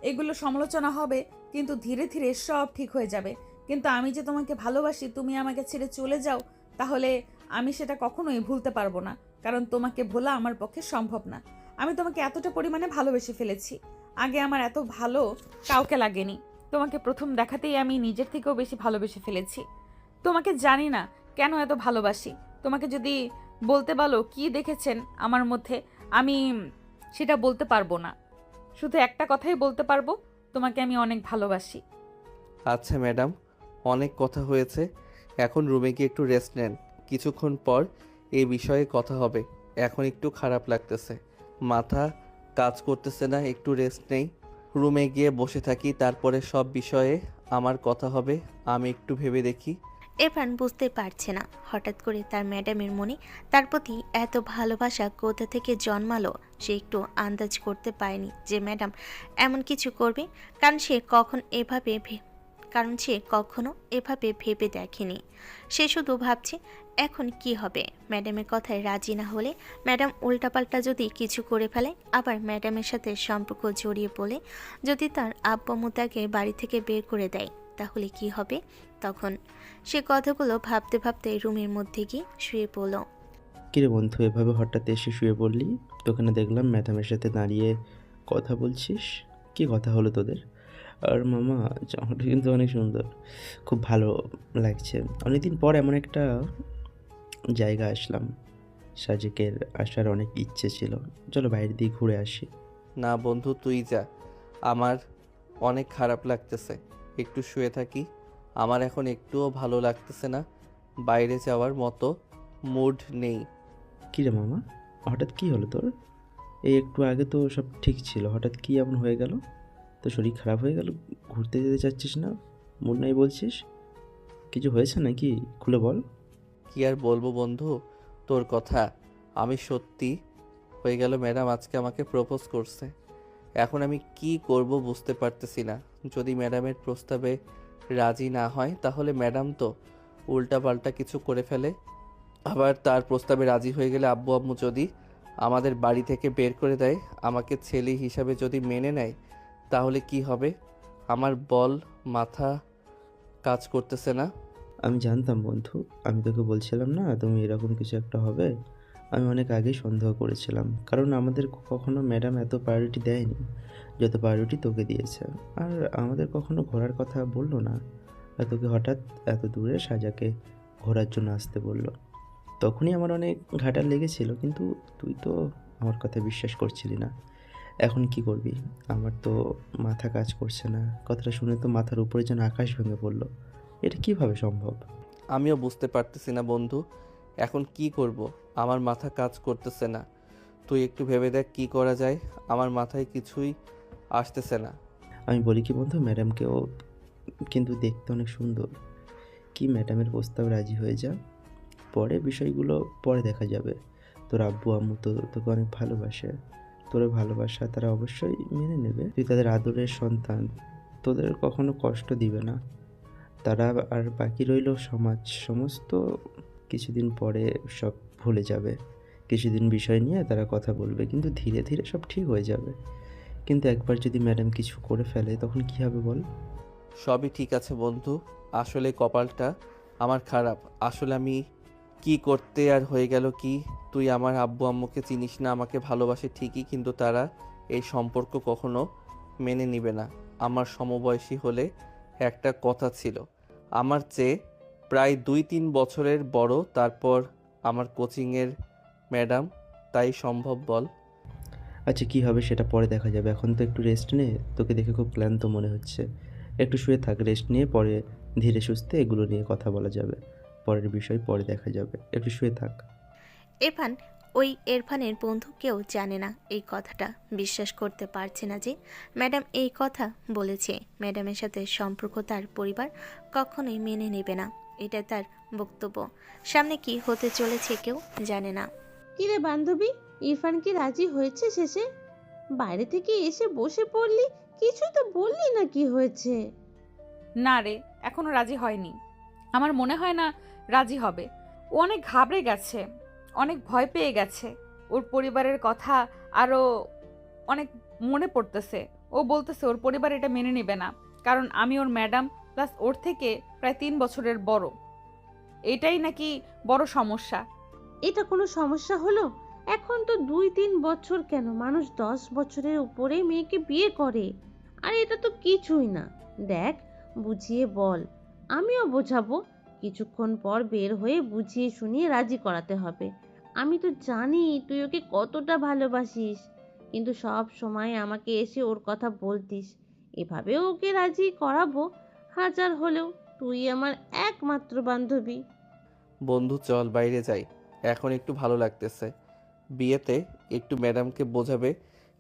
এগুলো সমালোচনা হবে, কিন্তু ধীরে ধীরে সব ঠিক হয়ে যাবে। কিন্তু আমি যে তোমাকে ভালোবাসি, তুমি আমাকে ছেড়ে চলে যাও, তাহলে আমি সেটা কখনোই ভুলতে পারবো না। কারণ তোমাকে ভোলা আমার পক্ষে সম্ভব না। আমি তোমাকে এতটা পরিমাণে ভালোবেসে ফেলেছি, আগে আমার এত ভালো কাউকে লাগেনি। তোমাকে প্রথম দেখাতেই আমি নিজের থেকেও বেশি ভালোবেসে ফেলেছি। তোমাকে জানি না কেন এত ভালোবাসি। তোমাকে যদি বলতে বলো কি দেখেছেন আমার মধ্যে, আমি সেটা বলতে পারবো না। শুধু একটা কথাই বলতে পারবো, তোমাকে আমি অনেক ভালোবাসি। আচ্ছা ম্যাডাম, অনেক কথা হয়েছে, এখন রুমে গিয়ে একটু রেস্ট নেন। কিছুক্ষণ পর এই বিষয়ে কথা হবে। এখন একটু খারাপ লাগতেছে, মাথা কাজ করতেছে না, একটু রেস্ট নেই। রুমে গিয়ে বসে থাকি, তারপরে সব বিষয়ে আমার কথা হবে। আমি একটু ভেবে দেখি। ইরফান বুঝতে পারছে না হঠাৎ করে তার ম্যাডামের মনে তার প্রতি এত ভালোবাসা কোথা থেকে জন্মালো। সে একটু আন্দাজ করতে পারেনি যে ম্যাডাম এমন কিছু করবে, কারণ সে কখনো এভাবে ভেবে দেখেনি। সে শুধু ভাবছে এখন কি হবে। ম্যাডামের কথায় রাজি না হলে, ম্যাডাম উল্টাপাল্টা যদি কিছু করে ফেলে, আবার ম্যাডামের সাথে সম্পর্ক জড়িয়ে পড়ে যদি তার আব্বু আম্মু তাকে বাড়ি থেকে বের করে দেয়, তাহলে কি হবে তখন? সে কথাগুলো ভাবতে ভাবতে রুমের মধ্যে গিয়ে শুয়ে পড়ল। কিরে বন্ধু, এভাবে হঠাৎ এসে শুয়ে পড়লি? তোখানে দেখলাম ম্যাডামের সাথে দাঁড়িয়ে কথা বলছিস। কি কথা হলো তোদের? আর মামা, জামাটা কিন্তু অনেক সুন্দর, খুব ভালো লাগছে। অনেকদিন পর এমন একটা জায়গা আসলাম। সাজেকের আসার অনেক ইচ্ছে ছিল, চলো বাইরে দিয়ে ঘুরে আসি। না বন্ধু, তুই যা, আমার অনেক খারাপ লাগতেছে, একটু শুয়ে থাকি। আমার এখন একটুও ভালো লাগতেছে না, বাইরে যাওয়ার মতো মুড নেই। কিরে মামা, হঠাৎ কি হলো তোর? এই একটু আগে তো সব ঠিক ছিল, হঠাৎ কি এমন হয়ে গেল? তো শরীর খারাপ হয়ে গেল, ঘুরতে যেতে চাচ্ছিস না, মুড নাই বলছিস? কিছু হয়েছে নাকি, খুলে বল। কি আর বলবো বন্ধু, তোর কথা। আমি সত্যি হয়ে গেল, ম্যাডাম আজকে আমাকে প্রপোজ করছে। এখন আমি কি করব বুঝতে পারতেছি না। যদি ম্যাডামের প্রস্তাবে রাজি না হয়, তাহলে ম্যাডাম তো উল্টাপাল্টা কিছু করে ফেলে। আবার তার প্রস্তাবে রাজি হয়ে গেলে আব্বু আম্মু যদি আমাদের বাড়ি থেকে বের করে দেয়, আমাকে ছেলে হিসাবে যদি মেনে নেয়, তাহলে কি হবে? আমার বল, মাথা কাজ করতেছে না। আমি জানতাম বন্ধু, আমি তোকে বলছিলাম না তুমি এরকম কিছু একটা হবে। আমি অনেক আগেই সন্দেহ করেছিলাম, কারণ আমাদের কখনো ম্যাডাম এত প্রায়োরিটি দেয়নি যত প্রায়োরিটি তোকে দিয়েছে। আর আমাদের কখনো ঘোরার কথা বললো না, আর তোকে হঠাৎ এত দূরে সাজাকে ঘোরার জন্য আসতে বললো। তখনই আমার অনেক ঘাটার লেগেছিল, কিন্তু তুই তো আমার কথা বিশ্বাস করছিলি না। এখন কি করবি? আমার তো মাথা কাজ করছে না। কথাটা শুনে তো মাথার উপরে যেন আকাশ ভেঙে পড়লো। এটা কিভাবে সম্ভব? আমিও বুঝতে পারতেছি না বন্ধু, এখন কি করব। আমার মাথা কাজ করতেছে না। তুই একটু ভেবে দেখ কি করা যায়, আমার মাথায় কিছুই আসতেছে না। আমি বলি কি বন্ধু, ম্যাডামকেও কিন্তু দেখতে অনেক সুন্দর। কি ম্যাডামের প্রস্তাবে রাজি হয়ে যা, পরে বিষয়গুলো পরে দেখা যাবে। তোর আব্বু আম্মু তো তোকে অনেক ভালোবাসে, তোর ভালোবাসা তারা অবশ্যই মেনে নেবে। তুই তাদের আদরের সন্তান, তোদের কখনো কষ্ট দিবে না তারা। আর বাকি রইল সমাজ, সমস্ত কিছুদিন পরে সব ভুলে যাবে। কিছুদিন বিষয় নিয়ে তারা কথা বলবে, কিন্তু ধীরে ধীরে সব ঠিক হয়ে যাবে। কিন্তু একবার যদি ম্যাডাম কিছু করে ফেলে, তখন কি হবে বল? সবই ঠিক আছে বন্ধু, আসলে কপালটা আমার খারাপ। আসলে আমি কি করতে আর হয়ে গেল কি। তুই আমার আব্বু আম্মুকে চিনিস না, আমাকে ভালোবাসে ঠিকই, কিন্তু তারা এই সম্পর্ক কখনো মেনে নিবে না। আমার সমবয়সী হলে একটা কথা ছিল, আমার চেয়ে প্রায় 2-3 বছরের বড়, তারপর আমার কোচিংয়ের ম্যাডাম, তাই সম্ভব বল? আচ্ছা, কি হবে সেটা পরে দেখা যাবে। এখন তো একটু রেস্ট নে, তোকে দেখে খুব ক্লান্ত মনে হচ্ছে। একটু শুয়ে থাক, রেস্ট নিয়ে পরে ধীরে সুস্থে এগুলো নিয়ে কথা বলা যাবে। পরের বিষয় পরে দেখা যাবে, একটু শুয়ে থাক। ইরফান ওই ইরফানের বন্ধু কেউ জানে না এই কথাটা। বিশ্বাস করতে পারছে না যে ম্যাডাম এই কথা বলেছে। ম্যাডামের সাথে সম্পর্ক তার পরিবার কখনোই মেনে নেবে না, এটা তার বক্তব্য। সামনে কি হতে চলেছে কেউ জানে না। কিরে বান্ধবী, ইরফান কি রাজি হয়েছে শেষে? বাইরে থেকে এসে বসে পড়লি, কিছু তো বললি না কি হয়েছে? না রে, এখনো রাজি হয়নি। আমার মনে হয় না রাজি হবে। ও অনেক ঘাবড়ে গেছে, অনেক ভয় পেয়ে গেছে। ওর পরিবারের কথা আরও অনেক মনে পড়তেছে। ও বলতেছে ওর পরিবার এটা মেনে নেবে না, কারণ আমি ওর ম্যাডাম, প্লাস ওর থেকে প্রায় 3 বছরের বড়। এটাই নাকি বড় সমস্যা। এটা কোনো সমস্যা হলো? এখন তো 2-3 বছর কেন, মানুষ 10 বছরের উপরে মেয়েকে বিয়ে করে। আর এটা তো কিছুই না। দেখ, বুঝিয়ে বল, আমিও বোঝাবো। কিছুক্ষণ পর বের হয়ে বুঝিয়ে শুনিয়ে রাজি করাতে হবে। আমি তো জানি তুই ওকে কতটা ভালোবাসিস, কিন্তু সব সময় আমাকে এসে ওর কথা বলতিস। এভাবে ওকে রাজি করাবো। হাজার হলেও তুই আমার একমাত্র বান্ধবী। বন্ধু চল বাইরে যাই, এখন একটু ভালো লাগতেছে। বিয়েতে একটু ম্যাডামকে বোঝাবে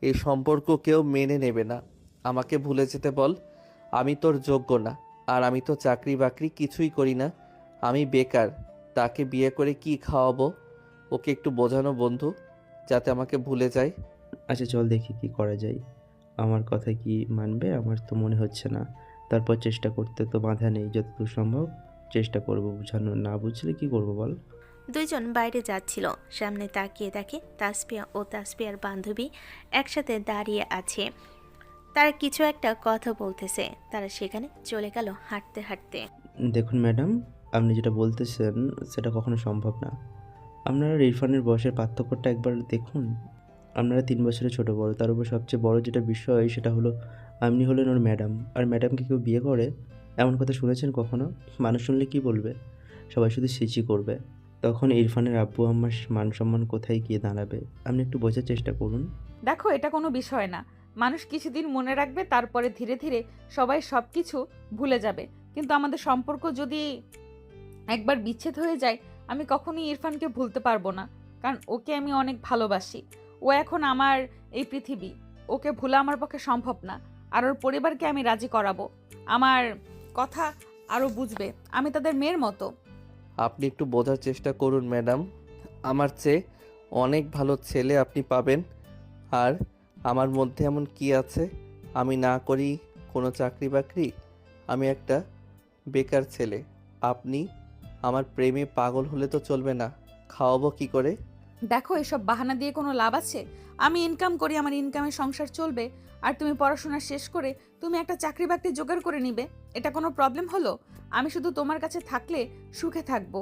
এই সম্পর্ক কেউ মেনে নেবে না। আমাকে ভুলে যেতে বল, আমি তোর যোগ্য না। আর আমি তো চাকরি বাকরি কিছুই করি না, আমি বেকার। তাকে বিয়ে করে কি খাওয়াবো? ওকে একটু বোঝানো বন্ধু, যাতে আমাকে ভুলে যায়। আচ্ছা চল দেখি কি করা যায়। আমার কথা কি মানবে? আমার তো মনে হচ্ছে না। তারপর চেষ্টা করতে তো বাধা নেই, যতদূর সম্ভব চেষ্টা করব বোঝানো। না বুঝলে কি করব বল? দুইজন বাইরে যাচ্ছিল। সামনে তাকিয়ে দেখে তাসপিয়া ও তাসপিয়ার বান্ধবী একসাথে দাঁড়িয়ে আছে। তারা কিছু একটা কথা বলতেছে। তারা সেখানে চলে গেল হাঁটতে হাঁটতে। দেখুন ম্যাডাম, আপনি যেটা বলতেছেন সেটা কখনো সম্ভব না। আপনারা ইরফানের বয়সের পার্থক্যটা একবার দেখুন। আপনারা 3 বছরের ছোট বড়, তার উপর সবচেয়ে বড় যেটা বিষয় সেটা হলো আপনি হলেন ওর ম্যাডাম। আর ম্যাডামকে কেউ বিয়ে করে, এমন কথা শুনেছেন কখনো? মানুষ শুনলে কি বলবে? সবাই শুধু সিচি করবে। তখন ইরফানের আব্বু আম্মার মান সম্মান কোথায় গিয়ে দাঁড়াবে? আপনি একটু বোঝার চেষ্টা করুন। দেখো, এটা কোনো বিষয় না। মানুষ কিছুদিন মনে রাখবে, তারপরে ধীরে ধীরে সবাই সব কিছু ভুলে যাবে। কিন্তু আমাদের সম্পর্ক যদি একবার বিচ্ছেদ হয়ে যায়, আমি কখনোই ইরফানকে ভুলতে পারবো না, কারণ ওকে আমি অনেক ভালোবাসি। ও এখন আমার এই পৃথিবী। ওকে ভুলা আমার পক্ষে সম্ভব না। আর ওর পরিবারকে আমি রাজি করাবো। আমার কথা আরও বুঝবে। আমি তাদের মেয়ের মতো। আপনি একটু বোঝার চেষ্টা করুন ম্যাডাম, আমার চেয়ে অনেক ভালো ছেলে আপনি পাবেন। আর আমার মধ্যে এমন কি আছে? আমি না করি কোনো চাকরি বাকরি, আমি একটা বেকার ছেলে। আপনি আমার প্রেমে পাগল হলে তো চলবে না। খাওয়াবো কি করে? দেখো, এসব বাহানা দিয়ে কোনো লাভ আছে? আমি ইনকাম করি, আমার ইনকামে সংসার চলবে। আর তুমি পড়াশোনা শেষ করে তুমি একটা চাকরি বাকরি জোগাড় করে নিবে। এটা কোনো প্রবলেম হলো? আমি শুধু তোমার কাছে থাকলে সুখে থাকবো।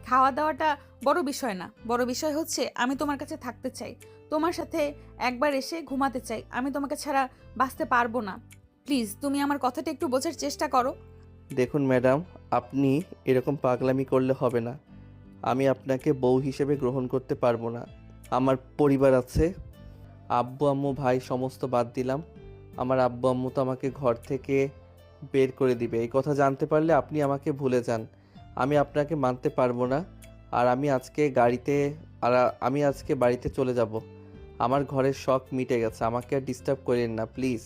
খাওয়া দাওয়াটা বড় বিষয় না। বড় বিষয় হচ্ছে আমি তোমার কাছে থাকতে চাই, তোমার সাথে একবার এসে ঘুমাতে চাই। আমি তোমাকে ছাড়া বাঁচতে পারবো না। প্লিজ, তুমি আমার কথাটা একটু বোঝার চেষ্টা করো। দেখুন ম্যাডাম, আপনি এরকম পাগলামি করলে হবে না। আমি আপনাকে বউ হিসেবে গ্রহণ করতে পারবো না। আমার পরিবার আছে, আব্বু আম্মু ভাই সমস্ত বাদ দিলাম। আমার আব্বু আম্মু তো আমাকে ঘর থেকে বের করে দিবে। এই কথা জানতে পারলে আপনি আমাকে ভুলে যান। আমি আপনাকে মানতে পারবো না। আর আমি আজকে বাড়িতে চলে যাব। আমার ঘরের শখ মিটে গেছে, আমাকে আর ডিস্টার্ব করেন না প্লিজ।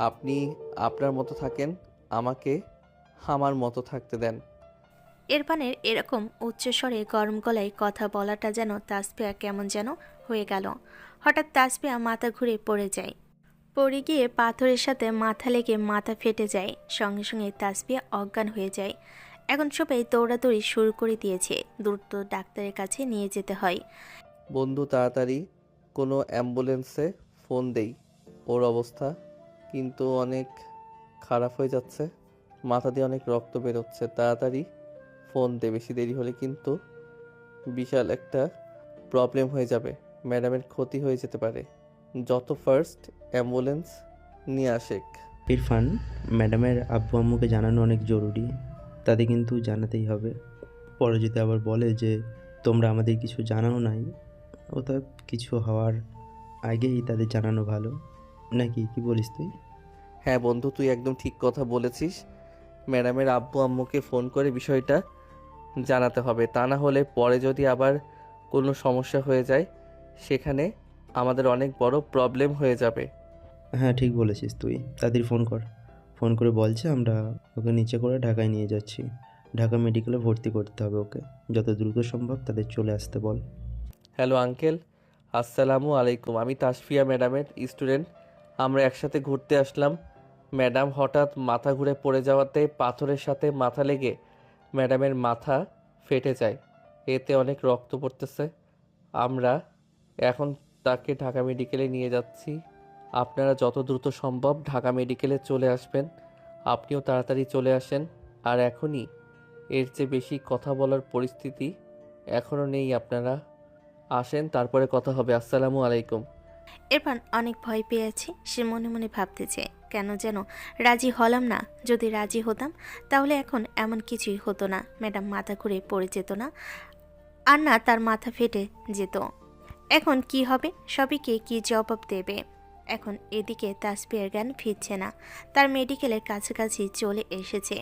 আপনি আপনার মতো থাকেন, আমাকে আমার মতো থাকতে দেন। ইরফানের এরকম উচ্চস্বরে গরম গলায় কথা বলাটা যেন তাসপিয়া কেমন যেন হয়ে গেল। হঠাৎ তাসপিয়া মাথা ঘুরে পড়ে যায়। পড়ে গিয়ে পাথরের সাথে মাথা লেগে মাথা ফেটে যায়। সঙ্গে সঙ্গে তাসপিয়া অজ্ঞান হয়ে যায়। এখন সবাই দৌড়াদৌড়ি শুরু করে দিয়েছে। দ্রুত ডাক্তারের কাছে নিয়ে যেতে হয়। বন্ধু তাড়াতাড়ি কোনো অ্যাম্বুলেন্সে ফোন দেই। ওর অবস্থা কিন্তু অনেক খারাপ হয়ে যাচ্ছে, মাথা দিয়ে অনেক রক্ত বেরোচ্ছে। তাড়াতাড়ি ফোন দে, বেশি দেরি হলে কিন্তু বিশাল একটা প্রবলেম হয়ে যাবে। ম্যাডামের ক্ষতি হয়ে যেতে পারে। যত ফার্স্ট অ্যাম্বুলেন্স নিয়ে আসেক। ইরফান, ম্যাডামের আব্বু আম্মুকে জানানো অনেক জরুরি। তাদের কিন্তু জানাতেই হবে। পরে যদি আবার বলে যে তোমরা আমাদের কিছু জানাও নাই, ওটা কিছু হওয়ার আগেই তাদের জানানো ভালো। নাকি কি বলিস তুই? হ্যাঁ বন্ধু, তুই একদম ঠিক কথা বলেছিস। ম্যাডামের আব্বু আম্মুকে ফোন করে বিষয়টা জানাতে হবে। তা না হলে পরে যদি আবার কোনো সমস্যা হয়ে যায় সেখানে আমাদের অনেক বড় প্রবলেম হয়ে যাবে। হ্যাঁ ঠিক বলেছিস তুই, তাদের ফোন করে বল যে আমরা ওকে নিচে করে ঢাকায় নিয়ে যাচ্ছি। ঢাকা মেডিকেলে ভর্তি করতে হবে ওকে, যত দ্রুত সম্ভব তাদের চলে আসতে বল। হ্যালো আঙ্কেল, আসসালামু আলাইকুম। আমি তাসফিয়া ম্যাডামের স্টুডেন্ট। আমরা একসাথে ঘুরতে আসলাম। ম্যাডাম হঠাৎ মাথা ঘুরে পড়ে যাওয়াতে পাথরের সাথে মাথা লেগে ম্যাডামের মাথা ফেটে যায়। এতে অনেক রক্ত পড়তেছে। আমরা এখন তাকে ঢাকা মেডিকেলে নিয়ে যাচ্ছি। আপনারা যত দ্রুত সম্ভব ঢাকা মেডিকেলে চলে আসবেন। আপনিও তাড়াতাড়ি চলে আসেন। আর এখনই, এর চেয়ে বেশি কথা বলার পরিস্থিতি এখনও নেই। আপনারা আসেন, তারপরে কথা হবে। আসসালামু আলাইকুম। ইরফান অনেক ভয় পেয়েছে। সে মনে মনে ভাবতেছে, কেন যেন রাজি হলাম না। যদি রাজি হতাম তাহলে এখন এমন কিছুই হতো না। ম্যাডাম মাথা ঘুরে পড়ে যেত না, আর না তার মাথা ফেটে যেত। এখন কি হবে? সবাইকে কি জবাব দেবে? এখন এদিকে তাসফিয়ার জ্ঞান ফিরছে না। তার মেডিকেলের কাছাকাছি চলে এসেছে।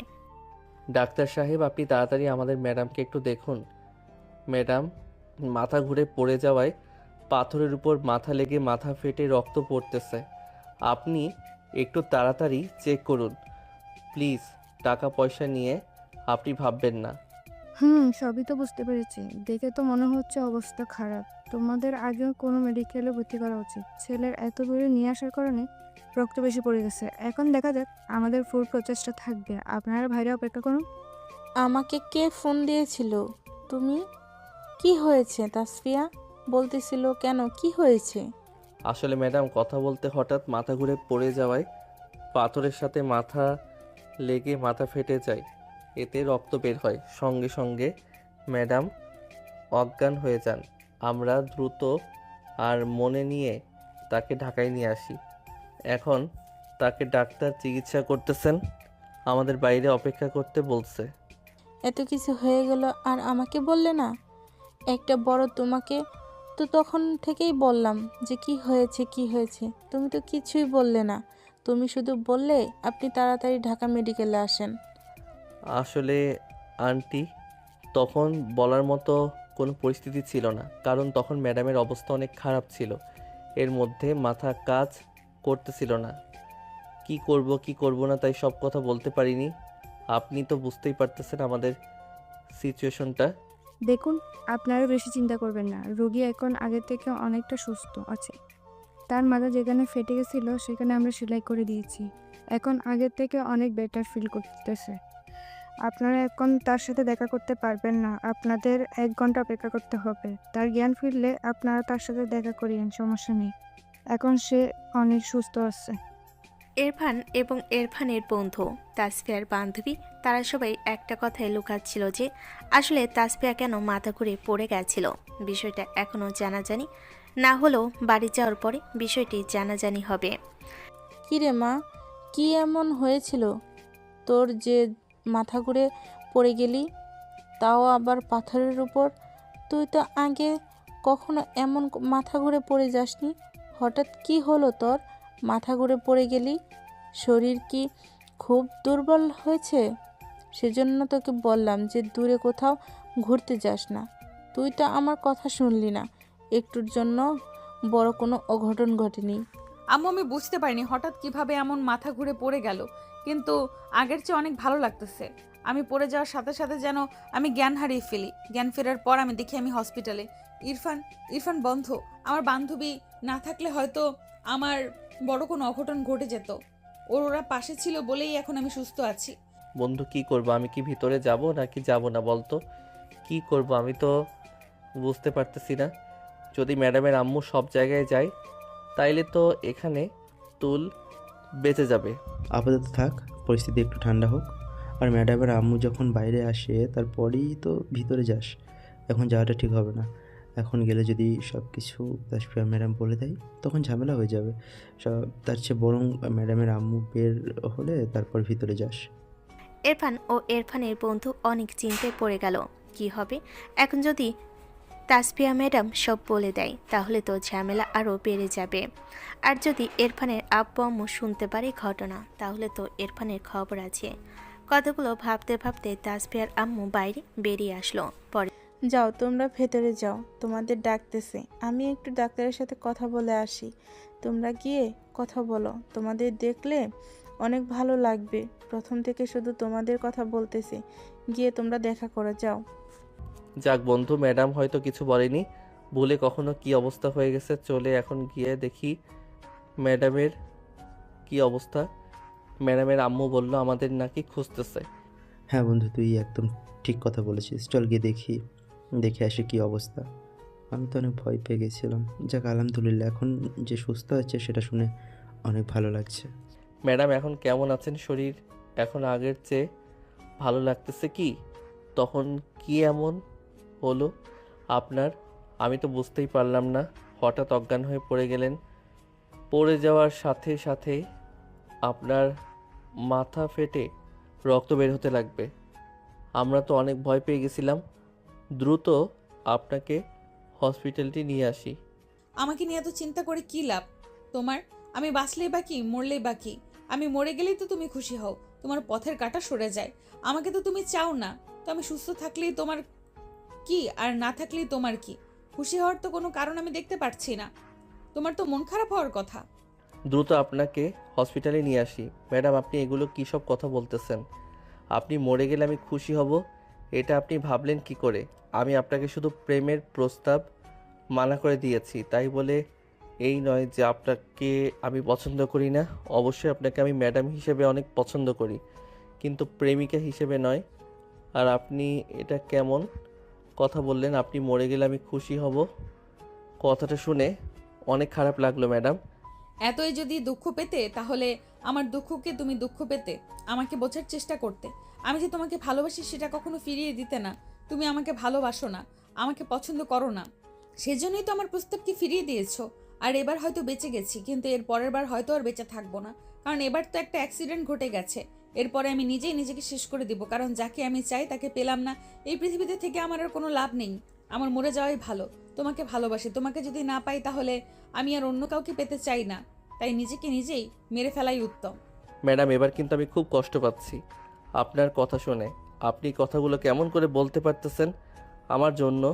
ডাক্তার সাহেব, আপনি তাড়াতাড়ি আমাদের ম্যাডামকে একটু দেখুন। ম্যাডাম মাথা ঘুরে পড়ে যাওয়ায় পাথরের উপর মাথা লেগে মাথা ফেটে রক্ত পড়তেছে। আপনি একটু তাড়াতাড়ি চেক করুন প্লিজ। টাকা পয়সা নিয়ে আপনি ভাববেন না। সবই তো বুঝতে পেরেছি। দেখে তো মনে হচ্ছে অবস্থা খারাপ। তোমাদের আগেও কোনো মেডিকেলে ভর্তি করা উচিত। ছেলের এত দূরে নিয়ে আসার কারণে রক্ত বেশি পড়ে গেছে। এখন দেখা যাক, আমাদের ফুল প্রচেষ্টা থাকবে। আপনারা বাইরে অপেক্ষা করুন। আমাকে কে ফোন দিয়েছিল? তুমি? কি হয়েছে তাসফিয়া? বলতেছিল কেন, কি হয়েছে? আসলে ম্যাডাম কথা বলতে হঠাৎ মাথা ঘুরে পড়ে যাওয়ায় পাথরের সাথে মাথা লেগে মাথা ফেটে যায়। এতে রক্ত বের হয়। সঙ্গে সঙ্গে ম্যাডাম অজ্ঞান হয়ে যান। আমরা দ্রুত আর মনে নিয়ে তাকে ঢাকায় নিয়ে আসি। এখন তাকে ডাক্তার চিকিৎসা করতেছেন। আমাদের বাইরে অপেক্ষা করতে বলছে। এত কিছু হয়ে গেল আর আমাকে বললে না? একটা বড় তোমাকে তো তখন থেকেই বললাম যে কি হয়েছে কি হয়েছে, তুমি তো কিছুই বললে না। তুমি শুধু বললে আপনি তাড়াতাড়ি ঢাকা মেডিকেলে আসেন। আসলে আন্টি, তখন বলার মতো কোনো পরিস্থিতি ছিল না, কারণ তখন ম্যাডামের অবস্থা অনেক খারাপ ছিল। এর মধ্যে মাথা কাজ করতেছিল না। কি করব না তাই সব কথা বলতে পারিনি। আপনি তো বুঝতেই পারতেছেন আমাদের সিচুয়েশনটা। দেখুন, আপনারা বেশি চিন্তা করবেন না। রোগী এখন আগের থেকে অনেকটা সুস্থ আছে। তার মাথা যেখানে ফেটে গেছিল সেখানে আমরা সেলাই করে দিয়েছি। এখন আগের থেকে অনেক বেটার ফিল করতেছে। আপনারা এখন তার সাথে দেখা করতে পারবেন না। আপনাদের 1 ঘন্টা অপেক্ষা করতে হবে। তার জ্ঞান ফিরলে আপনারা তার সাথে দেখা করিয়েন, সমস্যা নেই। এখন সে অনেক সুস্থ আছে। ইরফান এবং ইরফানের বন্ধু তাসফিয়ার বান্ধবী, তারা সবাই একটা কথায় লুকাচ্ছিল যে আসলে তাসফিয়া কেন মাথা ঘুরে পড়ে গেছিল। বিষয়টা এখনও জানাজানি না হলেও বাড়ি যাওয়ার পরে বিষয়টি জানাজানি হবে। কিরে মা, কি এমন হয়েছিল তোর যে মাথা ঘুরে পড়ে গেলি, তাও আবার পাথরের উপর? তুই তো আগে কখনো এমন মাথা ঘুরে পড়ে যাসনি। হঠাৎ কি হলো তোর, মাথা ঘুরে পড়ে গেলি? শরীর কি খুব দুর্বল হয়েছে? সেজন্য তোকে বললাম যে দূরে কোথাও ঘুরতে যাস না। তুই তো আমার কথা শুনলি না। একটুর জন্য বড় কোনো অঘটন ঘটেনি। আম্মু, আমি বুঝতে পারিনি হঠাৎ কিভাবে এমন মাথা ঘুরে পড়ে গেল, কিন্তু আগের চেয়ে অনেক ভালো লাগতেছে। আমি পড়ে যাওয়ার সাথে সাথে যেন আমি জ্ঞান হারিয়ে ফেলি। জ্ঞান ফেরার পর আমি দেখি আমি হসপিটালে। ইরফান বন্ধ। আমার বান্ধবী না থাকলে হয়তো আমার বড় কোনো অঘটন ঘটে যেত। ওরা পাশে ছিল বলেই এখন আমি সুস্থ আছি। বন্ধু, কি করব? আমি কি ভিতরে যাব নাকি যাব না বলতো? কি করব আমি তো বুঝতে পারতেছি না। যদি ম্যাডামের আম্মু সব জায়গায় যায় তাইলে তো এখানে তুল বেঁচে যাবে। আপাতত থাক, পরিস্থিতি একটু ঠান্ডা হোক। আর ম্যাডামের আম্মু যখন বাইরে আসে তারপরেই তো ভিতরে যাস। এখন যাওয়াটা ঠিক হবে না। এখন গেলে যদি সব কিছু তাসফিয়া ম্যাডাম বলে দেয় তখন ঝামেলা হয়ে যাবে তার চেয়ে বরং ম্যাডামের আম্মু বের হলে তারপর ভিতরে যাস। ইরফান ও ইরফানের বন্ধু অনেক চিন্তায় পড়ে গেল। কি হবে এখন যদি তাসফিয়া ম্যাডাম সব বলে দেয়? তাহলে তো ঝামেলা আরও বেড়ে যাবে। আর যদি ইরফানের আব্বু আম্মু শুনতে পারে ঘটনা, তাহলে তো ইরফানের খবর আছে। কথাগুলো ভাবতে ভাবতে তাসফিয়ার আম্মু বাইরে বেরিয়ে আসলো। পরে যাও তোমরা ভেতরে যাও, তোমাদের ডাকতেছে। আমি একটু ডাক্তারের সাথে কথা বলে আসি। তোমরা গিয়ে কথা বলো, তোমাদের দেখলে অনেক ভালো লাগবে। প্রথম থেকে শুধু তোমাদের কথা বলতেছি, গিয়ে তোমরা দেখা করে যাও। যাক বন্ধু, ম্যাডাম হয়তো কিছু বলেনি, ভুলে কখনো কি অবস্থা হয়ে গেছে। চলে এখন গিয়ে দেখি ম্যাডামের কি অবস্থা। ম্যাডামের আম্মু বলল আমাদের নাকি খুঁজতেছে। হ্যাঁ বন্ধু, তুই একদম ঠিক কথা বলেছিস। চল গিয়ে দেখে আসি কী অবস্থা। আমি তো অনেক ভয় পেয়ে গেছিলাম। যাক আলহামদুলিল্লাহ, এখন যে সুস্থ আছে সেটা শুনে অনেক ভালো লাগছে। ম্যাডাম এখন কেমন আছেন? শরীর এখন আগের চেয়ে ভালো লাগতেছে কি? তখন কি এমন হলো আপনার? আমি তো বুঝতেই পারলাম না, হঠাৎ অজ্ঞান হয়ে পড়ে গেলেন। পড়ে যাওয়ার সাথে সাথে আপনার মাথা ফেটে রক্ত বের হতে লাগবে। আমরা তো অনেক ভয় পেয়ে গেছিলাম। দ্রুত আপনাকে হসপিটালটি নিয়ে আসি। আমাকে নিয়ে এত চিন্তা করে কি লাভ তোমার? আমি বাঁচলেই বা কি, মরলেই বা কি? আমি মরে গেলেই তো তুমি খুশি হও, তোমার পথের কাঁটা সরে যায়। আমাকে তো তুমি চাও না। তো আমি সুস্থ থাকলেই তোমার কি, আর না থাকলেই তোমার কি? খুশি হওয়ার তো কোনো কারণ আমি দেখতে পারছি না। তোমার তো মন খারাপ হওয়ার কথা। দ্রুত আপনাকে হসপিটালে নিয়ে আসি। ম্যাডাম, আপনি এগুলো কী সব কথা বলতেছেন? আপনি মরে গেলে আমি খুশি হব, এটা আপনি ভাবলেন কি করে? আমি আপনাকে শুধু প্রেমের প্রস্তাব মানা করে দিয়েছি, তাই বলে এই নয় যে আপনাকে আমি পছন্দ করি না। অবশ্যই আপনাকে আমি ম্যাডাম হিসেবে অনেক পছন্দ করি, কিন্তু প্রেমিকা হিসেবে নয়। আর আপনি এটা কেমন কথা বললেন? আপনি মরে গেলে আমি খুশি হব? কথাটা শুনে অনেক খারাপ লাগলো ম্যাডাম। এতই যদি দুঃখ পেতে তাহলে আমার দুঃখকে তুমি দুঃখ পেতে আমাকে বোঝার চেষ্টা করতে। আমি যে তোমাকে ভালোবাসি সেটা কখনো ফিরিয়ে দিতে না। তুমি আমাকে ভালোবাসো না, আমাকে পছন্দ করো না, সেজন্যই তো আমার প্রস্তাবকে ফিরিয়ে দিয়েছো। আর এবার হয়তো বেঁচে গেছি, কিন্তু এর পরের বার হয়তো আর বেঁচে থাকবো না, কারণ এবার তো একটা অ্যাক্সিডেন্ট ঘটে গেছে। এরপরে আমি নিজেই নিজেকে শেষ করে দিব, কারণ যাকে আমি চাই তাকে পেলাম না। এই পৃথিবীতে থেকে আমার আর কোনো লাভ নেই, আমার মরে যাওয়াই ভালো। তোমাকে ভালোবাসি, তোমাকে যদি না পাই তাহলে আমি আর অন্য কাউকে পেতে চাই না, তাই নিজেকে নিজেই মেরে ফেলাই উত্তম। ম্যাডাম, এবার কিন্তু আমি খুব কষ্ট পাচ্ছি আপনার কথা শুনে। আপনি কথাগুলো কেমন করে বলতে পারতেছেন আমার জন্য?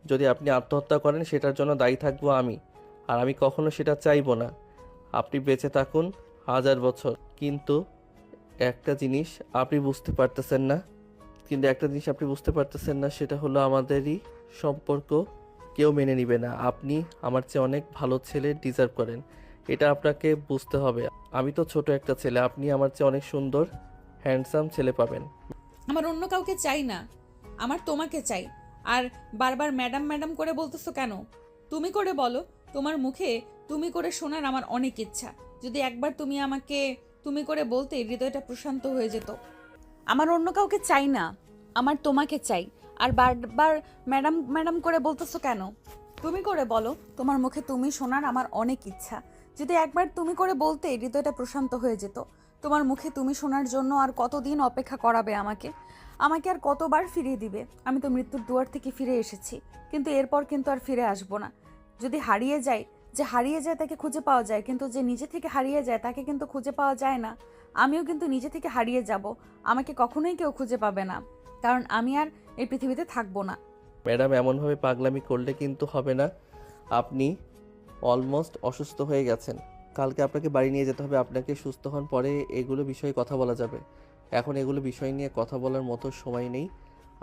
যদি আপনি আত্মহত্যা করেন সেটার জন্য দায়ী থাকবো আমি, আর আমি কখনো সেটা চাইবো না। আপনি বেঁচে থাকুন 1000 বছর, কিন্তু একটা জিনিস আপনি বুঝতে পারতেছেন না সেটা হলো আমাদেরই সম্পর্ক কেউ মেনে নিবে না। আপনি আমার চেয়ে অনেক ভালো ছেলে ডিজার্ভ করেন, এটা আপনাকে বুঝতে হবে। আমি তো ছোট একটা ছেলে, আপনি আমার চেয়ে অনেক সুন্দর হ্যান্ডসাম ছেলে পাবেন। আমার অন্য কাউকে চাই না, আমার তোমাকে চাই। আর বারবার ম্যাডাম ম্যাডাম করে বলতেছো কেন? তুমি করে বলো। তোমার মুখে তুমি করে শোনার আমার অনেক ইচ্ছা। যদি একবার তুমি আমাকে তুমি করে বলতে, হৃদয়টা প্রশান্ত হয়ে যেত। আমার অন্য কাউকে চাই না, আমার তোমাকে চাই। আর বারবার ম্যাডাম ম্যাডাম করে বলতেছো কেন? তুমি করে বলো। তোমার মুখে তুমি শোনার আমার অনেক ইচ্ছা। যদি একবার তুমি করে বলতে, হৃদয়টা প্রশান্ত হয়ে যেত। তোমার মুখে তুমি শোনার জন্য আর কতদিন অপেক্ষা করাবে আমাকে? আমাকে আর কতবার ফিরিয়ে দিবে? আমি তো মৃত্যুর দুয়ার থেকে ফিরে এসেছি, কিন্তু এরপর কিন্তু আর ফিরে আসবো না। যদি হারিয়ে যায়, যে হারিয়ে যায় তাকে খুঁজে পাওয়া যায়, কিন্তু যে নিজে থেকে হারিয়ে যায় তাকে কিন্তু খুঁজে পাওয়া যায় না। আমিও কিন্তু নিজে থেকে হারিয়ে যাব, আমাকে কখনোই কেউ খুঁজে পাবে না, কারণ আমি আর এই পৃথিবীতে থাকবো না। ম্যাডাম, এমনভাবে পাগলামি করলে কিন্তু হবে না। আপনি অলমোস্ট অসুস্থ হয়ে গেছেন, কালকে আপনাকে বাড়ি নিয়ে যেতে হবে। আপনাকে সুস্থ হন, পরে এগুলো বিষয়ে কথা বলা যাবে। এখন এগুলো বিষয় নিয়ে কথা বলার মতো সময় নেই।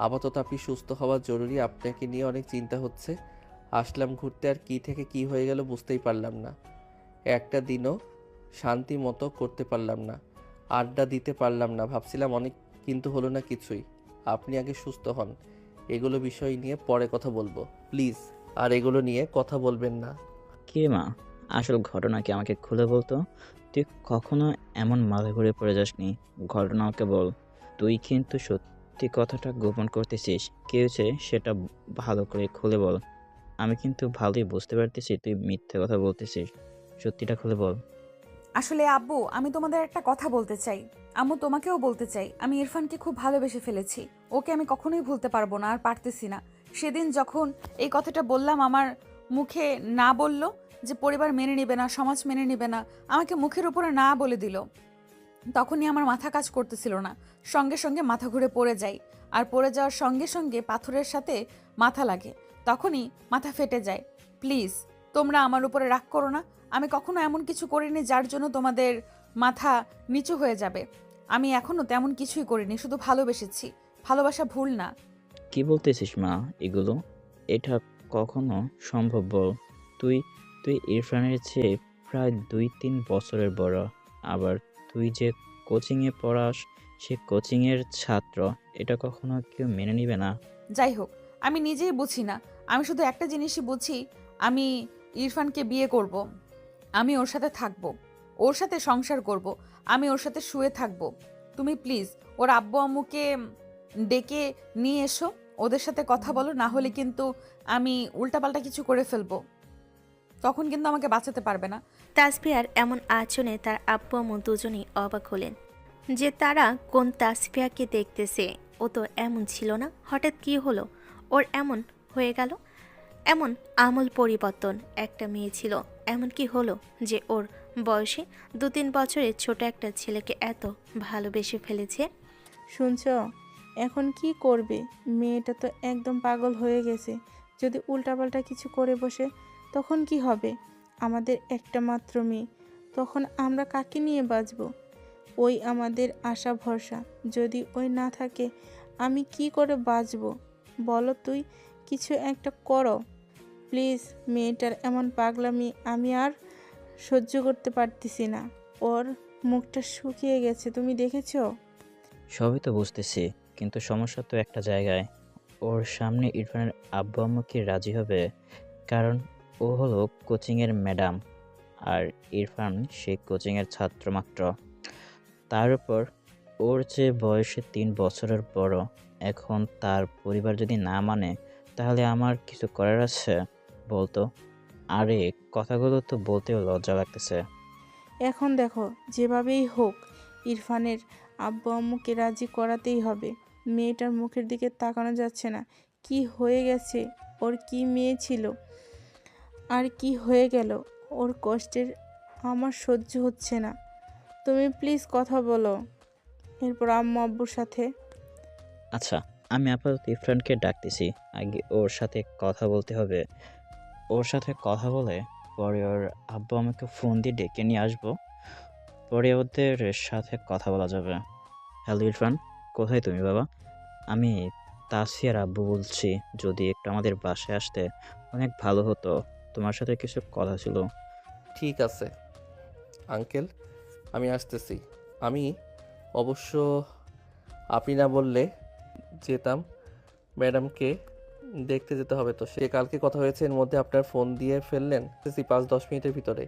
আপাতত আপনি সুস্থ হওয়া জরুরি। আপনাকে নিয়ে অনেক চিন্তা হচ্ছে। আসলাম ঘুরতে, আর কি থেকে কি হয়ে গেল বুঝতেই পারলাম না। একটা দিনও শান্তি মতো করতে পারলাম না, আড্ডা দিতে পারলাম না। ভাবছিলাম অনেক, কিন্তু হলো না কিছুই। আপনি আগে সুস্থ হন, এগুলো বিষয় নিয়ে পরে কথা বলবো প্লিজ। আর এগুলো নিয়ে কথা বলবেন না। কি মা, আসল ঘটনা কি আমাকে খুলে বলতো? তুই কখনো এমন মাথা ঘুরে পড়ে যাসনি, ঘটনা আমাকে বল। তুই কিন্তু সত্যি কথাটা গোপন করতেছিস, কি হয়েছে সেটা ভালো করে খুলে বল। আমি কিন্তু ভালোই বুঝতে পারতেছি তুই মিথ্যে কথা বলতেছিস, সত্যিটা খুলে বল। আসলে আব্বু, আমি তোমাদের একটা কথা বলতে চাই। আম্মু, তোমাকেও বলতে চাই। আমি ইরফানকে খুব ভালোবেসে ফেলেছি, ওকে আমি কখনোই ভুলতে পারবো না, আর পারতেছি না। সেদিন যখন এই কথাটা বললাম, আমার মুখে না বলল যে পরিবার মেনে নেবে না, সমাজ মেনে নেবে না, আমাকে মুখের উপরে না বলে দিল। তখনই আমার মাথা কাজ করতেছিল না, সঙ্গে সঙ্গে মাথা ঘুরে পড়ে যাই, আর পড়ে যাওয়ার সঙ্গে সঙ্গে পাথরের সাথে মাথা লাগে, তখনই মাথা ফেটে যায়। প্লিজ তোমরা আমার উপরে রাগ করো না, আমি কখনো এমন কিছু করিনি যার জন্য তোমাদের মাথা নিচু হয়ে যাবে। আমি এখনো তেমন কিছুই করিনি, শুধু ভালোবেসেছি। ভালোবাসা ভুল না। কি বলতেছিস মা এগুলো? এটা কখনো সম্ভব বল? তুই তুই ইরফানের চেয়ে প্রায় 2-3 বছরের বড়। আবার তুই যে কোচিংয়ে পড়াস, সে কোচিংয়ের ছাত্র। এটা কখনো কেউ মেনে নিবে না। যাই হোক, আমি নিজেই বুঝি না, আমি শুধু একটা জিনিসই বুঝি, আমি ইরফানকে বিয়ে করব, আমি ওর সাথে থাকবো, ওর সাথে সংসার করব, আমি ওর সাথে শুয়ে থাকবো। তুমি প্লিজ ওর আব্বু আম্মুকে ডেকে নিয়ে এসো, ওদের সাথে কথা বলো, না হলে কিন্তু আমি উল্টাপাল্টা কিছু করে ফেলবো, তখন কিন্তু আমাকে বাঁচাতে পারবে না। তাসফিয়ার এমন আচরণে তার আব্বু আম্মু দুজনেই অবাক হলেন যে তারা কোন তাসফিয়াকে দেখতেছে। ও তো এমন ছিল না, হঠাৎ কি হলো ওর এমন হয়ে গেল? এমন আমূল পরিবর্তন। একটা মেয়ে ছিল, এমন কি হলো যে ওর বয়সে 2-3 বছরের ছোট একটা ছেলেকে এত ভালোবেসে ফেলেছে? শুনছ, এখন কি করবে? মেয়েটা তো একদম পাগল হয়ে গেছে। যদি উল্টাপাল্টা কিছু করে বসে তখন কি হবে? আমাদের একটা মাত্র মেয়ে, তখন আমরা কাকে নিয়ে বাঁচব? ওই আমাদের আশা ভরসা, যদি ওই না থাকে আমি কি করে বাঁচব? বলো, তুই কিছু একটা করো প্লিজ। মেয়েটার এমন পাগলামি আমি আর সহ্য করতে পারতেছি না। ওর মুখটা শুকিয়ে গেছে, তুমি দেখেছো? সবই তো বুঝতেছি, কিন্তু সমস্যা তো একটা জায়গায়। ওর সামনে ইরফানের আব্বু আম্মু কি রাজি হবে? কারণ ও হলো কোচিংয়ের ম্যাডাম, আর ইরফান সেই কোচিংয়ের ছাত্র মাত্র। তার উপর ওর যে বয়সে 3 বছরের বড়। এখন তার পরিবার যদি না মানে, তাহলে আমার কিছু করার আছে বলতো? আরে কথাগুলো তো বলতেও লজ্জা লাগতেছে। এখন দেখো, যেভাবেই হোক ইরফানের আব্বু আম্মুকে রাজি করাতেই হবে। মেয়েটার মুখের দিকে তাকানো যাচ্ছে না। কি হয়ে গেছে ওর? কি মেয়ে ছিল আর কি হয়ে গেল ওর? কষ্টের আমার সহ্য হচ্ছে না। তুমি প্লিজ কথা বলো এরপর আম্মু আব্বুর সাথে। আচ্ছা, আমি আপাতত ইরফানকে ডাকতেছি, আগে ওর সাথে কথা বলতে হবে। ওর সাথে কথা বলে পরে ওর আব্বু আমাকে ফোন দিয়ে ডেকে নিয়ে আসবো, পরে ওদের সাথে কথা বলা যাবে। হ্যালো ইরফান, কোথায় তুমি বাবা? আমি তাসফিয়ার আব্বু বলছি। যদি একটু আমাদের বাসায় আসতে অনেক ভালো হতো, তোমার সাথে কিছু কথা ছিল। ঠিক আছে আঙ্কেল, আমি আসতেছি। আমি অবশ্য আপনি না বললে যেতাম। ম্যাডামকে দেখতে যেতে হবে, তো সে কালকে কথা হয়েছে, এর মধ্যে আপনার ফোন দিয়ে ফেললেন। 5-10 মিনিটের ভিতরে।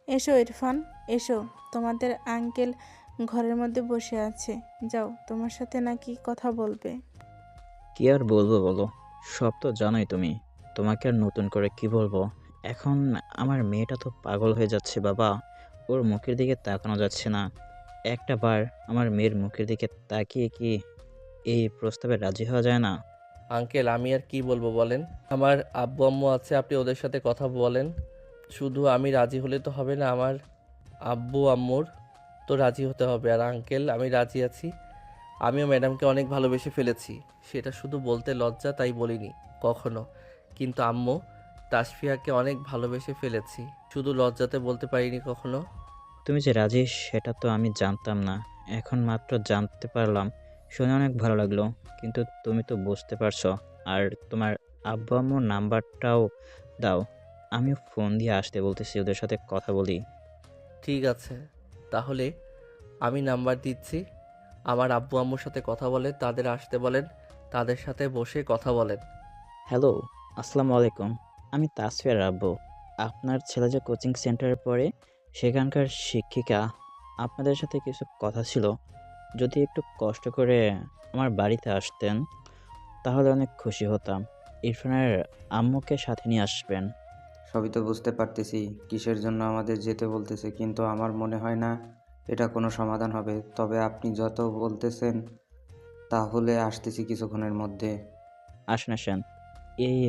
এসো ইরফান, এসো। তোমাদের আঙ্কেল ঘরের মধ্যে বসে আছে, যাও, তোমার সাথে নাকি কথা বলবে। কি আর বলবো বলো, সব তো জানোই তুমি। তোমাকে আর নতুন করে কি বলবো? এখন আমার মেয়েটা তো পাগল হয়ে যাচ্ছে বাবা। ওর মুখের দিকে তাকানো যাচ্ছে না। একটা বার আমার মেয়ের মুখের দিকে তাকিয়ে কি এই প্রস্তাবে রাজি হওয়া যায় না? আঙ্কেল আমি আর কি বলবো বলেন, আমার আব্বু আম্মু আছে, আপনি ওদের সাথে কথা বলেন। শুধু আমি রাজি হলে তো হবে না, আমার আব্বু আম্মুর তো রাজি হতে হবে। আর আঙ্কেল আমি রাজি আছি, আমিও ম্যাডামকে অনেক ভালোবেসে ফেলেছি। সেটা শুধু বলতে লজ্জা, তাই বলিনি কখনো। কিন্তু আম্মু তাসফিয়াকে অনেক ভালোবেসে ফেলেছি, শুধু লজ্জাতে বলতে পারিনি কখনো। তুমি যে রাজি সেটা তো আমি জানতাম না, এখন মাত্র জানতে পারলাম। শুনে অনেক ভালো লাগলো, কিন্তু তুমি তো বুঝতে পারছো। আর তোমার আব্বু আম্মুর নাম্বারটাও দাও, আমি ফোন দিয়ে আসতে বলতেছি, ওদের সাথে কথা বলি। ঠিক আছে, তাহলে আমি নাম্বার দিচ্ছি। আমার আব্বু আম্মুর সাথে কথা বলেন, তাদের আসতে বলেন, তাদের সাথে বসে কথা বলেন। হ্যালো, আসসালামু আলাইকুম। আমি তাসফিয়ার আব্বু। আপনার ছেলে যে কোচিং সেন্টারে পড়ে, সেখানকার শিক্ষিকা। আপনাদের সাথে কিছু কথা ছিল। যদি একটু কষ্ট করে আমার বাড়িতে আসতেন, তাহলে অনেক খুশি হতাম। ইরফানের আম্মুকে সাথে নিয়ে আসবেন। সবই তো বুঝতে পারতেছি কিসের জন্য আমাদের যেতে বলতেছে, কিন্তু আমার মনে হয় না এটা কোনো সমাধান হবে। তবে আপনি যত বলতেছেন তাহলে আসতেছি কিছুক্ষণের মধ্যে। আসেন আসেন। এই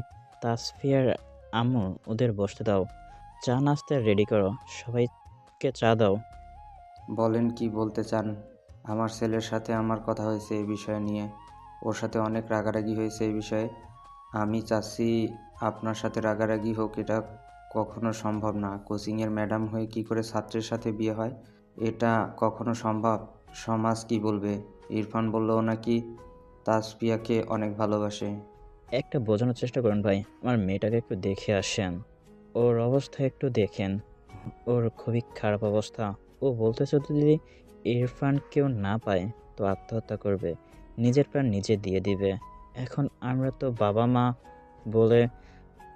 তাসফিয়ার আম্মু, ওদের বসতে দাও। চা নাস্তা রেডি করো, সবাইকে চা দাও। বলেন কি বলতে চান? আমার ছেলের সাথে আমার কথা হয়েছে এই বিষয় নিয়ে। ওর সাথে অনেক রাগারাগি হয়েছে এই বিষয়ে। আমি চাচ্ছি আপনার সাথে রাগারাগি হোক, এটা কখনো সম্ভব না। কোচিংয়ের ম্যাডাম হয়ে কি করে ছাত্রের সাথে বিয়ে হয়? এটা কখনো সম্ভব? সমাজ কি বলবে? ইরফান বলল ও নাকি তাসফিয়াকে অনেক ভালোবাসে। একটা বোঝানোর চেষ্টা করুন ভাই, আমার মেয়েটাকে একটু দেখে আসেন, ওর অবস্থা একটু দেখেন, ওর খুবই খারাপ অবস্থা। ও বলতেছে যদি ইরফান কেউ না পায় তো আত্মহত্যা করবে, নিজের প্রাণ নিজে দিয়ে দিবে। এখন আমরা তো বাবা মা বলে,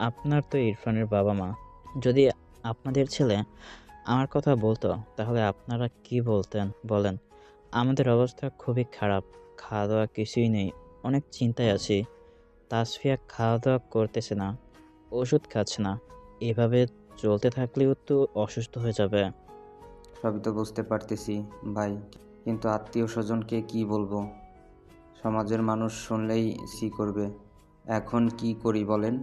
আপনার তো ইরফানের বাবা মা, যদি আপনাদের ছেলে আমার কথা বলতো তাহলে আপনারা কি বলতেন বলেন? আমাদের অবস্থা খুবই খারাপ, খাওয়া দাওয়া কিছুই নেই, অনেক চিন্তায় আছি। তাসফিয়া খাওয়া দাওয়া করতেছে না, ওষুধ খাচ্ছে না, এভাবে চলতে থাকলেও তো অসুস্থ হয়ে যাবে। সবই তো বুঝতে পারতেছি ভাই, কিন্তু আত্মীয় স্বজনকে কি বলবো? সমাজের মানুষ শুনলেই সি করবে। এখন কি করি বলেন?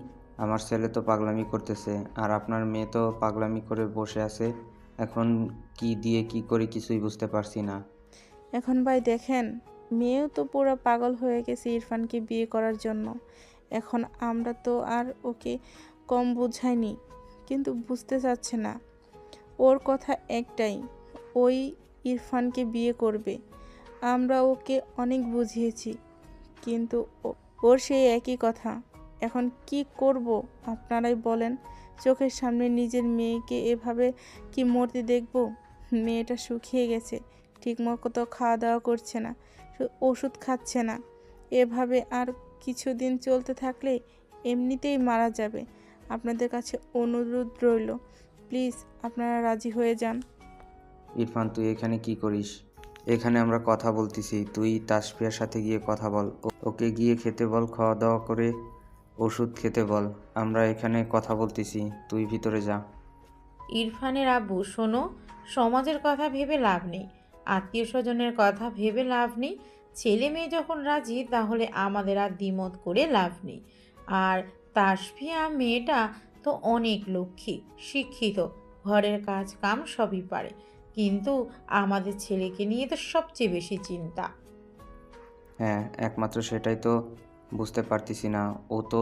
আমার ছেলে তো পাগলামি করতেছে, আর আপনার মেয়ে তো পাগলামি করে বসে আছে। এখন কি দিয়ে কি করি কিছুই বুঝতে পারছি না। এখন ভাই দেখেন, মেয়েও তো পুরো পাগল হয়ে গেছে ইরফানকে বিয়ে করার জন্য। এখন আমরা তো আর ওকে কম বুঝাইনি, কিন্তু বুঝতে চাচ্ছে না। ওর কথা একটাই, ওই ইরফানকে বিয়ে করবে। আমরা ওকে অনেক বুঝিয়েছি, কিন্তু ওর সেই একই কথা। এখন কি করব আপনারাই বলেন? চোখের সামনে নিজের মেয়েকে এভাবে কি মরতে দেখব? মেয়েটা শুকিয়ে গেছে, ঠিকমতো খাওয়া দাওয়া করছে না, ওষুধ খাচ্ছে না। এভাবে আর কিছুদিন চলতে থাকলে এমনিতেই মারা যাবে। আপনাদের কাছে অনুরোধ রইল, প্লিজ আপনারা রাজি হয়ে যান। ইরফান, তুই এখানে কি করিস? এখানে আমরা কথা বলতেছি, তুই তাসফিয়ার সাথে গিয়ে কথা বল। ওকে গিয়ে খেতে বল, খাওয়া দাওয়া করে ওষুধ খেতে বল। আমরা এখানে কথা বলতেছি, তুই ভিতরে যা। ইরফানের আব্বু, শোনো, সমাজের কথা ভেবে লাভ নেই, আত্মীয় স্বজনের কথা ভেবে লাভ নেই। ছেলে মেয়ে যখন রাজি তাহলে আমাদের আর দ্বিমত করে লাভ নেই। আর তাসফিয়া মেয়েটা তো অনেক লক্ষ্মী, শিক্ষিত, ঘরের কাজ কাম সবই পারে, কিন্তু আমাদের ছেলেকে নিয়ে তো সবচেয়ে বেশি চিন্তা। হ্যাঁ, একমাত্র সেটাই তো বুঝতে পারতেছি না। ও তো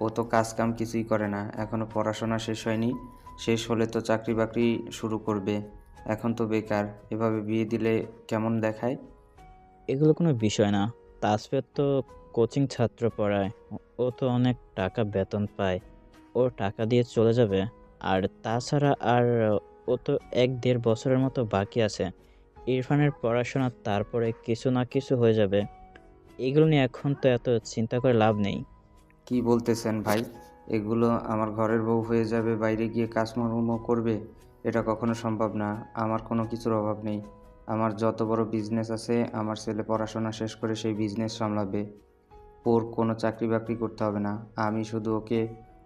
ও তো কাজ কাম কিছুই করে না। এখনো পড়াশোনা শেষ হয়নি, শেষ হলে তো চাকরি বাকরি শুরু করবে। এখন তো বেকার, এভাবে বিয়ে দিলে কেমন দেখায়? এগুলো কোনো বিষয় না, তাসফিয়া তো কোচিং ছাত্র পড়ায়, ও তো অনেক টাকা বেতন পায়, ও টাকা দিয়ে চলে যাবে। আর তাছাড়া আর ও তো 1-1.5 বছরের মতো বাকি আছে ইরফানের পড়াশোনা, তারপরে কিছু না কিছু হয়ে যাবে। এগুলো নিয়ে এখন তো এত চিন্তা করে লাভ নেই। কি বলতেছেন ভাই? এগুলো আমার ঘরের বউ হয়ে যাবে, বাইরে গিয়ে কাজকর্ম করবে? এটা কখনো সম্ভব না। আমার কোনো কিছুর অভাব নেই। আমার যত বড় বিজনেস আছে, আমার ছেলে পড়াশোনা শেষ করে সেই বিজনেস সামলাবে। ওর কোনো চাকরি বাকরি করতে হবে না। আমি শুধু ওকে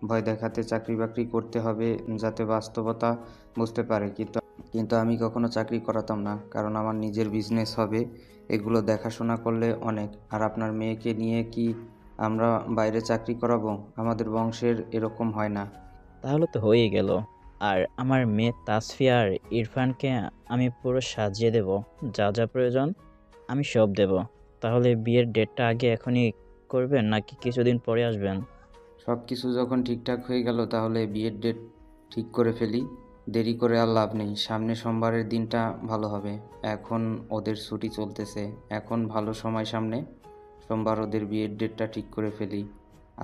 ভয় দেখাতে চাকরি বাকরি করতে হবে, যাতে বাস্তবতা বুঝতে পারে। কিন্তু আমি কখনো চাকরি করাতাম না, কারণ আমার নিজের বিজনেস হবে। এগুলো দেখাশোনা করলে অনেক। আর আপনার মেয়েকে নিয়ে কি আমরা বাইরে চাকরি করাবো? আমাদের বংশের এরকম হয় না। তাহলে তো হয়েই গেল। আর আমার মেয়ে তাসফিয়া আর ইরফানকে আমি পুরো সাজিয়ে দেব, যা যা প্রয়োজন আমি সব দেব। তাহলে বিয়ের ডেটটা আগে এখনই করবেন নাকি কিছুদিন পরে আসবেন? সব কিছু যখন ঠিকঠাক হয়ে গেল, তাহলে বিয়ের ডেট ঠিক করে ফেলি। দেরি করে আর লাভ নেই। সামনে সোমবারের দিনটা ভালো হবে। এখন ওদের ছুটি চলতেছে, এখন ভালো সময় সামনে। সোমবার ওদের বিয়ের ডেটটা ঠিক করে ফেলি।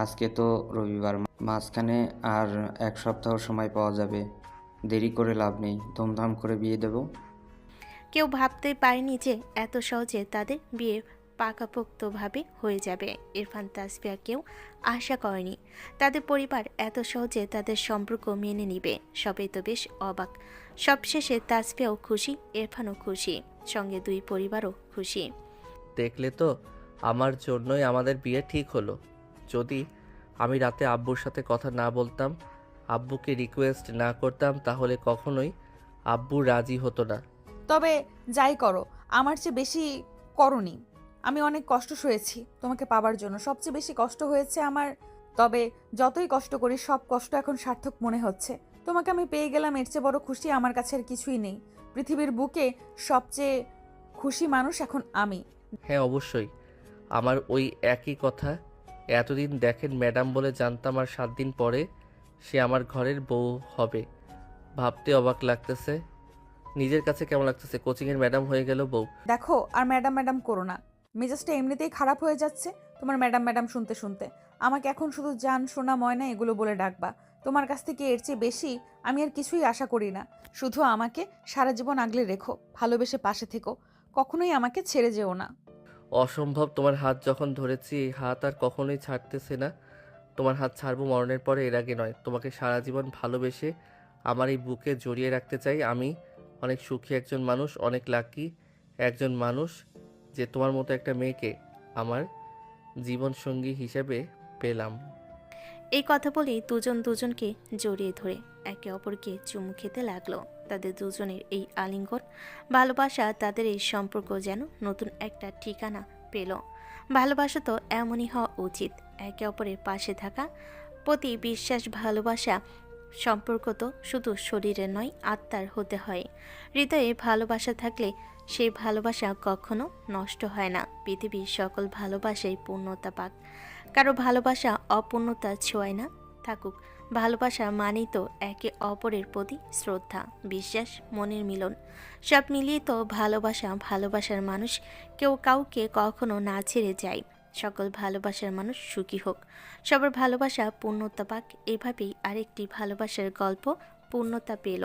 আজকে তো রবিবার, মাঝখানে আর 1 সপ্তাহ সময় পাওয়া যাবে। দেরি করে লাভ নেই, ধুমধাম করে বিয়ে দেব। কেউ ভাবতেই পারেনি যে এত সহজে তাদের বিয়ে পাকাপোক্তভাবে হয়ে যাবে। ইরফান তাসফিয়া কেউ আশা করেনি তাদের পরিবার এত সহজে তাদের সম্পর্ক মেনে নিবে। সবাই তো বেশ অবাক। সবশেষে তাসফিয়াও খুশি, ইরফানও খুশি, সঙ্গে দুই পরিবারও খুশি। দেখলে তো, আমার জন্যই আমাদের বিয়ে ঠিক হলো। যদি আমি রাতে আব্বুর সাথে কথা না বলতাম, আব্বুকে রিকোয়েস্ট না করতাম, তাহলে কখনোই আব্বু রাজি হতো না। তবে যাই করো, আমার চেয়ে বেশি করনি। আমি অনেক কষ্ট সয়েছি তোমাকে পাবার জন্য, সবচেয়ে বেশি কষ্ট হয়েছে আমার। তবে যতই কষ্ট করি, সব কষ্ট এখন সার্থক মনে হচ্ছে। তোমাকে আমি পেয়ে গেলাম, এর চেয়ে বড় খুশি আমার কাছে আর কিছুই নেই। পৃথিবীর বুকে সবচেয়ে খুশি মানুষ এখন আমি। হ্যাঁ অবশ্যই, আমার ওই একই কথা। এতদিন দেখেন ম্যাডাম বলে জানতাম, আর 7 দিন পরে সে আমার ঘরের বউ হবে। ভাবতে অবাক লাগতেছে। নিজের কাছে কেমন লাগতেছে, কোচিংয়ের ম্যাডাম হয়ে গেল বউ। দেখো, আর ম্যাডাম ম্যাডাম করো না। মেজাজটা এমনিতেই খারাপ হয়ে যাচ্ছে তোমার ম্যাডাম ম্যাডাম শুনতে শুনতে। আমাকে এখন শুধু জান, সোনা, ময়না এগুলো বলে ডাকবা। তোমার কাছ থেকে এর চেয়ে বেশি আমি আর কিছুই আশা করি না। শুধু আমাকে সারা জীবন আগলে রেখো, ভালোবেসে পাশে থেকো, কখনোই আমাকে ছেড়ে যেও না। অসম্ভব, তোমার হাত যখন ধরেছি এই হাত আর কখনোই ছাড়তেছে না। তোমার হাত ছাড়বো মরণের পরে, এর আগে নয়। তোমাকে সারা জীবন ভালোবেসে আমার এই বুকে জড়িয়ে রাখতে চাই। আমি অনেক সুখী একজন মানুষ, অনেক লাকি একজন মানুষ যে তোমার মতো একটা মেয়েকে আমার জীবনসঙ্গী হিসেবে পেলাম। এই কথা বলেই দুজন দুজনকে জড়িয়ে ধরে একে অপরকে চুমু খেতে লাগলো। তাদের দুজনের এই আলিঙ্গন, ভালোবাসা, তাদের এই সম্পর্ক যেন নতুন একটা ঠিকানা পেল। ভালোবাসা তো এমনই হওয়া উচিত, একে অপরের পাশে থাকা, প্রতি বিশ্বাস, ভালোবাসা। সম্পর্ক তো শুধু শরীরের নয়, আত্মার হতে হয়। হৃদয়ে ভালোবাসা থাকলে সেই ভালোবাসা কখনো নষ্ট হয় না। পৃথিবীর সকল ভালোবাসাই পূর্ণতা পাক, কারো ভালোবাসা অপূর্ণতা ছোঁয় না। থাকুক ভালোবাসা, মানেই তো একে অপরের প্রতি শ্রদ্ধা, বিশ্বাস, মনের মিলন। সব মিলিয়ে তো ভালোবাসা। ভালোবাসার মানুষ কেউ কাউকে কখনো না ছেড়ে যায়। সকল ভালোবাসার মানুষ সুখী হোক, সবার ভালোবাসা পূর্ণতা পাক। এভাবেই আরেকটি ভালোবাসার গল্প পূর্ণতা পেল।